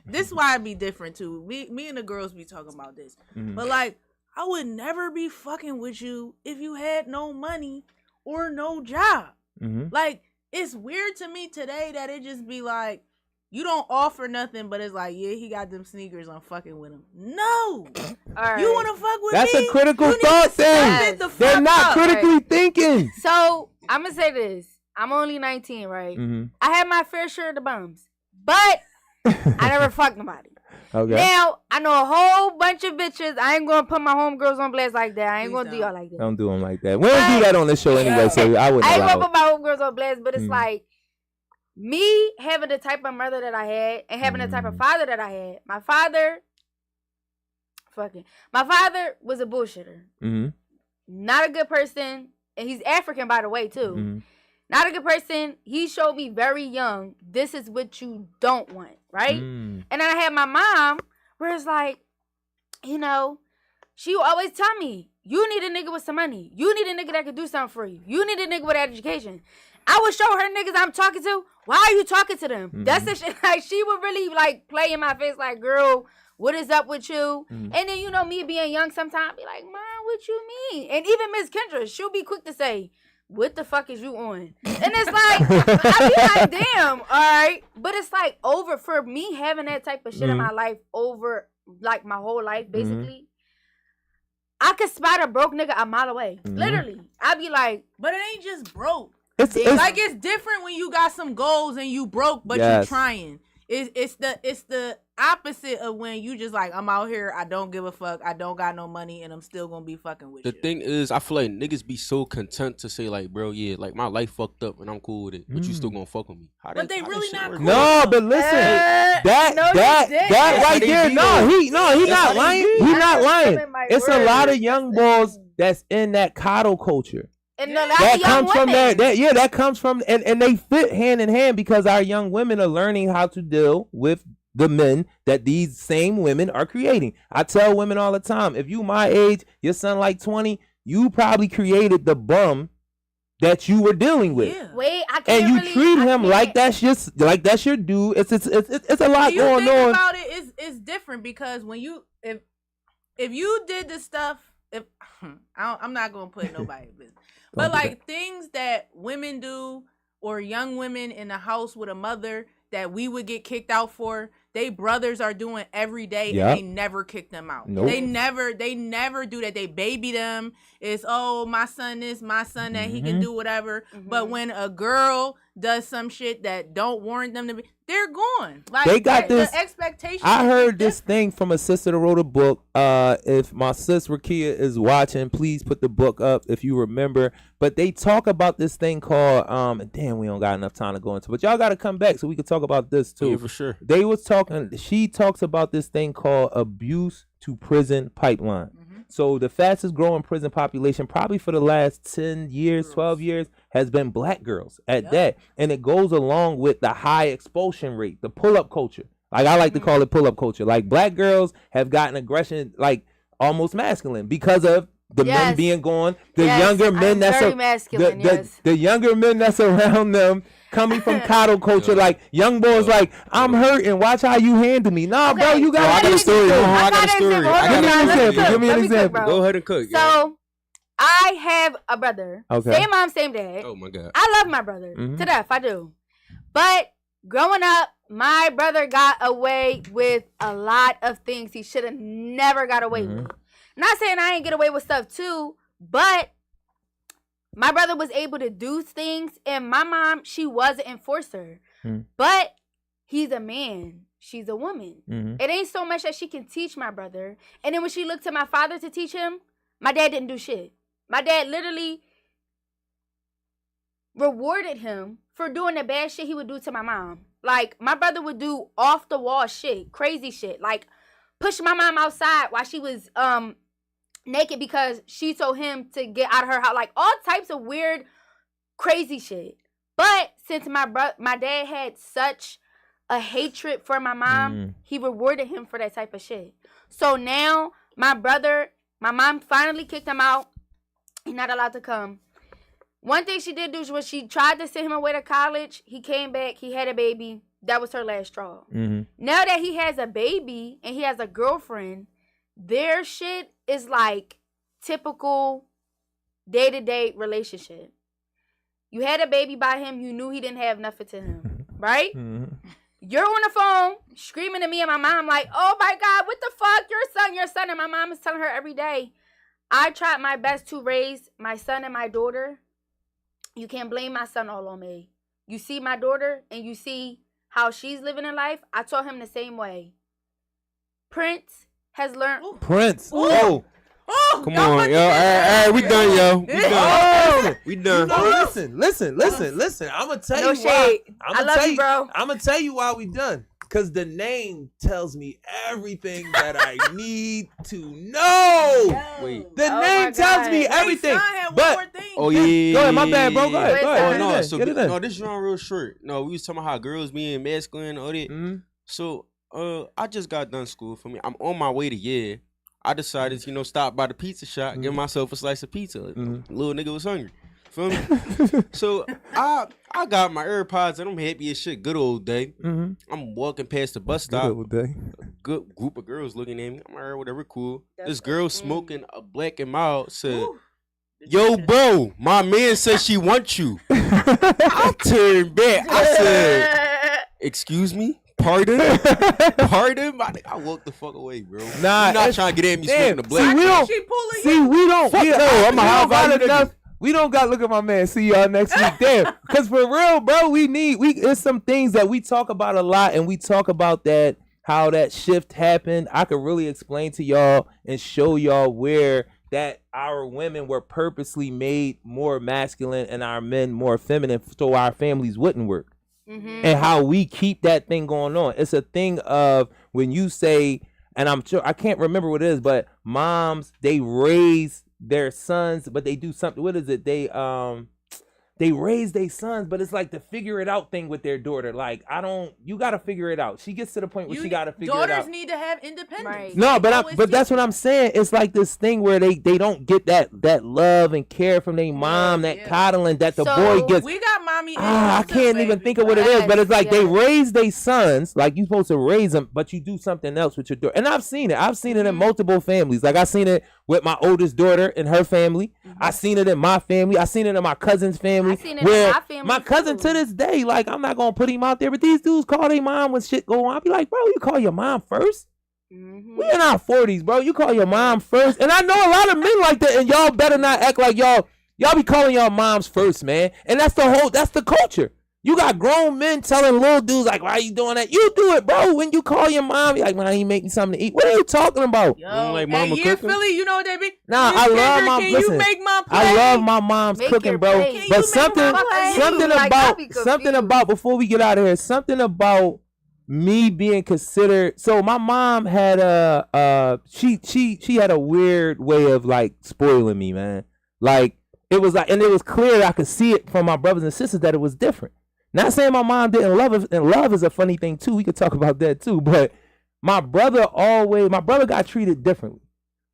This is why I be different too. Me and the girls be talking about this, but like I would never be fucking with you if you had no money or no job. Like it's weird to me today that it just be like you don't offer nothing, but it's like yeah, he got them sneakers. I'm fucking with him. No, Right. you want to fuck with That's me? a critical You need thought to step thing. it the They're fuck not up. critically thinking. So I'm gonna say this. I'm only 19, right? I had my fair share of the bums, but I never fucked nobody. Okay. Now I know a whole bunch of bitches. I ain't gonna put my homegirls on blast like that. I ain't gonna do y'all like that. Don't do them like that. We don't do that on this show anyway, so I wouldn't I ain't allow gonna it. put my homegirls on blast, but it's like me having the type of mother that I had and having the type of father that I had. My father was a bullshitter. Not a good person, and he's African by the way too. Not a good person. He showed me very young, this is what you don't want, right? And then I had my mom, where it's like, you know, she would always tell me, you need a nigga with some money. You need a nigga that can do something for you. You need a nigga with education. I would show her niggas I'm talking to, why are you talking to them? That's the shit. Like, she would really, like, play in my face, like, girl, what is up with you? And then, you know, me being young sometimes, be like, Mom, what you mean? And even Miss Kendra, she'll be quick to say, what the fuck is you on? And it's like, I be like, damn, all right. But it's like over, for me having that type of shit in my life over, like, my whole life, basically, I could spot a broke nigga a mile away. Literally. I'd be like, but it ain't just broke. It's It's different when you got some goals and you broke, but you trying. It's the opposite of when you just like, I'm out here, I don't give a fuck, I don't got no money, and I'm still gonna be fucking with you. The thing is, I feel like niggas be so content to say like, bro, yeah, like my life fucked up and I'm cool with it, but you still gonna fuck with me. But they really not cool. No, but listen, that right there, he not lying. He not lying. It's a lot of young boys that's in that coddle culture. And that comes from that comes from and they fit hand in hand because our young women are learning how to deal with the men that these same women are creating. I tell women all the time, if you my age, your son like 20, you probably created the bum that you were dealing with. Yeah. Wait, I can't. And you really, treat him like that's your dude. It's a lot you going think on. About it, it's different because when you if you did the stuff, I'm not gonna put nobody in business. But like things that women do or young women in the house with a mother that we would get kicked out for, they brothers are doing every day and they never kick them out. Nope. They never do that. They baby them It's, oh, my son this, my son that, he can do whatever. But when a girl does some shit that don't warrant them to be, they're gone. Like, They got this. The expectation. I is heard this different. thing from a sister that wrote a book. If my sis Rakia is watching, please put the book up if you remember. But they talk about this thing called damn, we don't got enough time to go into, but y'all got to come back so we can talk about this too. Yeah, for sure. They was talking. She talks about this thing called abuse to prison pipeline. So the fastest growing prison population, probably for the last 10 years, 12 years, has been black girls at that. And it goes along with the high expulsion rate, the pull-up culture. Like I like to call it pull-up culture. Like black girls have gotten aggression like almost masculine because of the men being gone, the younger men that's very masculine, the younger men that's around them coming from coddle culture, like young boys, like I'm hurting. Watch how you handle me. Nah, bro, you got. I got a story. I got a story. Give me an example. Give me an example. Go ahead and cook. So, I have a brother. Okay. Same mom, same dad. Oh my God. I love my brother to death. I do. But growing up, my brother got away with a lot of things he should have never got away with. Not saying I ain't get away with stuff too, but my brother was able to do things, and my mom, she was an enforcer. But he's a man. She's a woman. It ain't so much that she can teach my brother. And then when she looked to my father to teach him, my dad didn't do shit. My dad literally rewarded him for doing the bad shit he would do to my mom. Like, my brother would do off the wall shit, crazy shit. Like, push my mom outside while she was naked because she told him to get out of her house. Like, all types of weird, crazy shit. But since my dad had such a hatred for my mom, he rewarded him for that type of shit. So now, my mom finally kicked him out. He's not allowed to come. One thing she did do was she tried to send him away to college. He came back. He had a baby. That was her last straw. Now that he has a baby and he has a girlfriend, their shit is like typical day-to-day relationship. You had a baby by him. You knew he didn't have nothing to him, right? You're on the phone screaming at me and my mom like, oh my God, what the fuck? Your son. And my mom is telling her every day, I tried my best to raise my son and my daughter. You can't blame my son all on me. You see my daughter and you see how she's living in life. I taught him the same way. Prince has learned. Prince. Oh, Come on, yo. All right, we done, yo. We done. We done. Listen. I'm gonna tell No you why. shade. I love you, bro. I'm gonna tell you why we done. Cause the name tells me everything that I need to know. Wait. The Oh name my tells God. me Wait, everything. son had one But more thing. Oh yeah. go ahead, my bad, bro. Go ahead. Wait, Go son. ahead. Oh no, Get it so in, get it in. no, this is real short. No, we was talking about how girls being masculine and all that. So I just got done school. For me, I'm on my way to Yale. I decided to, stop by the pizza shop, give myself a slice of pizza. Little nigga was hungry. Feel me? So I got my AirPods and I'm happy as shit. Good old day. I'm walking past the bus stop. Good group of girls looking at me. I'm like, whatever, cool. This girl smoking a Black and Mild said, yo, bro, my man says she wants you. I turned back. I said, excuse me? Pardon? My nigga, I walked the fuck away, bro. Nah, you not trying to get at me smoking the Black. We don't got look at my man. See y'all next week. Damn. Cause for real, bro, it's some things that we talk about a lot, and we talk about that, how that shift happened. I could really explain to y'all and show y'all where that our women were purposely made more masculine and our men more feminine so our families wouldn't work. And how we keep that thing going on. It's a thing of when you say, and I'm sure I can't remember what it is, but moms, they raise their sons, but they do something. What is it? They raise their sons, but it's like the figure it out thing with their daughter. Like, you got to figure it out. She gets to the point where she got to figure it out. Daughters need to have independence. Right. No, but that's what I'm saying. It's like this thing where they don't get that love and care from their mom, that coddling that the boy gets. We got mommy. I can't even think of what it is, but it's like they raise their sons like you're supposed to raise them, but you do something else with your daughter. And I've seen it. I've seen it in multiple families. Like I seen it with my oldest daughter and her family. I seen it in my family. I seen it in my cousin's family. I seen it in my family my cousin too. to this day, like I'm not gonna put him out there, but these dudes call their mom when shit go on. I'll be like, bro, you call your mom first. We in our 40s, bro. You call your mom first. And I know a lot of men like that, and y'all better not act like y'all be calling y'all moms first, man. And that's the culture. You got grown men telling little dudes, like, why are you doing that? You do it, bro. When you call your mom, you're like, man, you make me something to eat. What are you talking about? Yo, like mama yeah, cooking? Philly, you know what they be? Nah, Miss I love Kendrick, my can listen. you make my plate? I love my mom's Make cooking, your bro. plate. Can But you something make my plate? something Like, I'll be confused. about before we get out of here, something about me being considered. So my mom had she had a weird way of like spoiling me, man. Like it was like, and it was clear I could see it from my brothers and sisters that it was different. Not saying my mom didn't love it, and love is a funny thing too. We could talk about that too. But my brother got treated differently.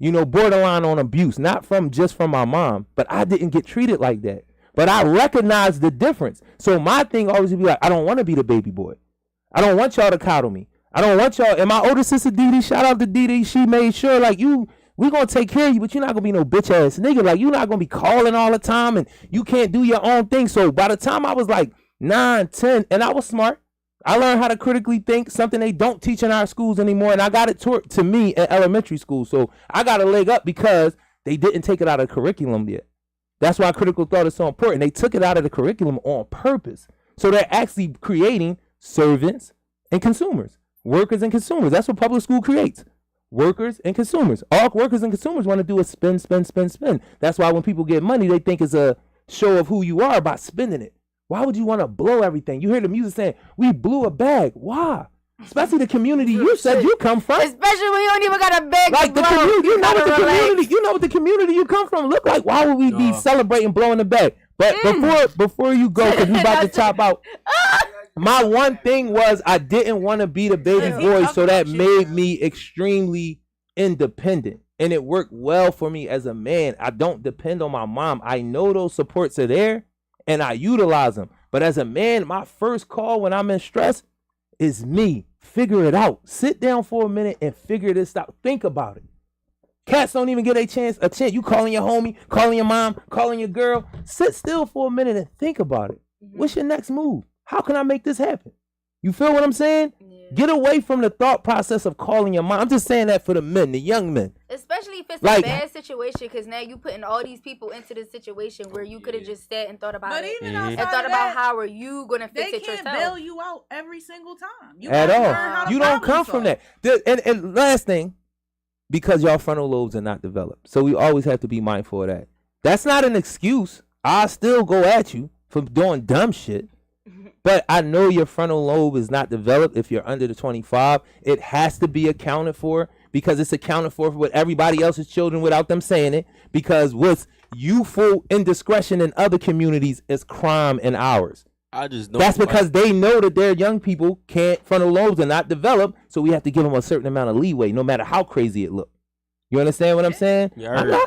You know, borderline on abuse, not just from my mom, but I didn't get treated like that. But I recognize the difference. So my thing always would be like, I don't want to be the baby boy. I don't want y'all to coddle me. I don't want y'all. And my older sister Dee, shout out to Dee, she made sure like we gonna take care of you, but you're not gonna be no bitch ass nigga. Like you're not gonna be calling all the time, and you can't do your own thing. So by the time I was like 9, 10, and I was smart, I learned how to critically think, something they don't teach in our schools anymore, and I got it taught to me in elementary school. So I got a leg up because they didn't take it out of the curriculum yet. That's why critical thought is so important. They took it out of the curriculum on purpose. So they're actually creating servants and consumers, workers and consumers. That's what public school creates. Workers and consumers. All workers and consumers want to do is spend, spend, spend, spend. That's why when people get money, they think it's a show of who you are by spending it. Why would you want to blow everything? You hear the music saying, we blew a bag. Why? Especially the community you said you come from. Especially when you don't even got a bag Like to the blow. community, you know what the Relax. community, you know what the community you come from look like. Why would we be celebrating blowing the bag? But before you go, because we about to chop out. My one thing was I didn't want to be the baby boy, so that made me extremely independent. And it worked well for me as a man. I don't depend on my mom. I know those supports are there, and I utilize them. But as a man, my first call when I'm in stress is me. Figure it out. Sit down for a minute and figure this out. Think about it. Cats don't even get a chance. You calling your homie, calling your mom, calling your girl. Sit still for a minute and think about it. What's your next move? How can I make this happen? You feel what I'm saying? Yeah. Get away from the thought process of calling your mom. I'm just saying that for the men, the young men. Especially if it's like, a bad situation, because now you putting all these people into this situation where you could have just sat and thought about it. Even and thought about how are you going to fix it yourself. They can't bail you out every single time. You at all. You don't come from that. And last thing, because y'all frontal lobes are not developed. So we always have to be mindful of that. That's not an excuse. I still go at you for doing dumb shit. But I know your frontal lobe is not developed if you're under the 25. It has to be accounted for because it's accounted for with everybody else's children without them saying it. Because what's youthful indiscretion in other communities is crime in ours. I just don't. That's because they know that their young people frontal lobes are not developed, so we have to give them a certain amount of leeway, no matter how crazy it looks. You understand what I'm saying? Yeah, I know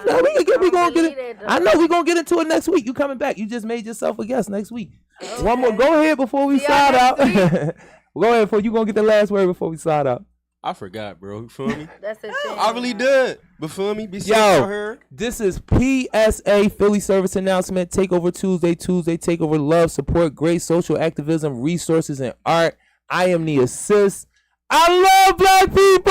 we're gonna get into it next week. You coming back? You just made yourself a guest next week. Okay. One more. Go ahead before we slide out. Go ahead before you gonna get the last word before we slide out. I forgot, bro. You feel me? That's a shame. I really did. But feel me? Be safe Yo, out here. This is PSA Philly Service Announcement. Takeover Tuesday, Takeover Love, Support, Grace, Social Activism, Resources, and Art. I am the assist. I love black people.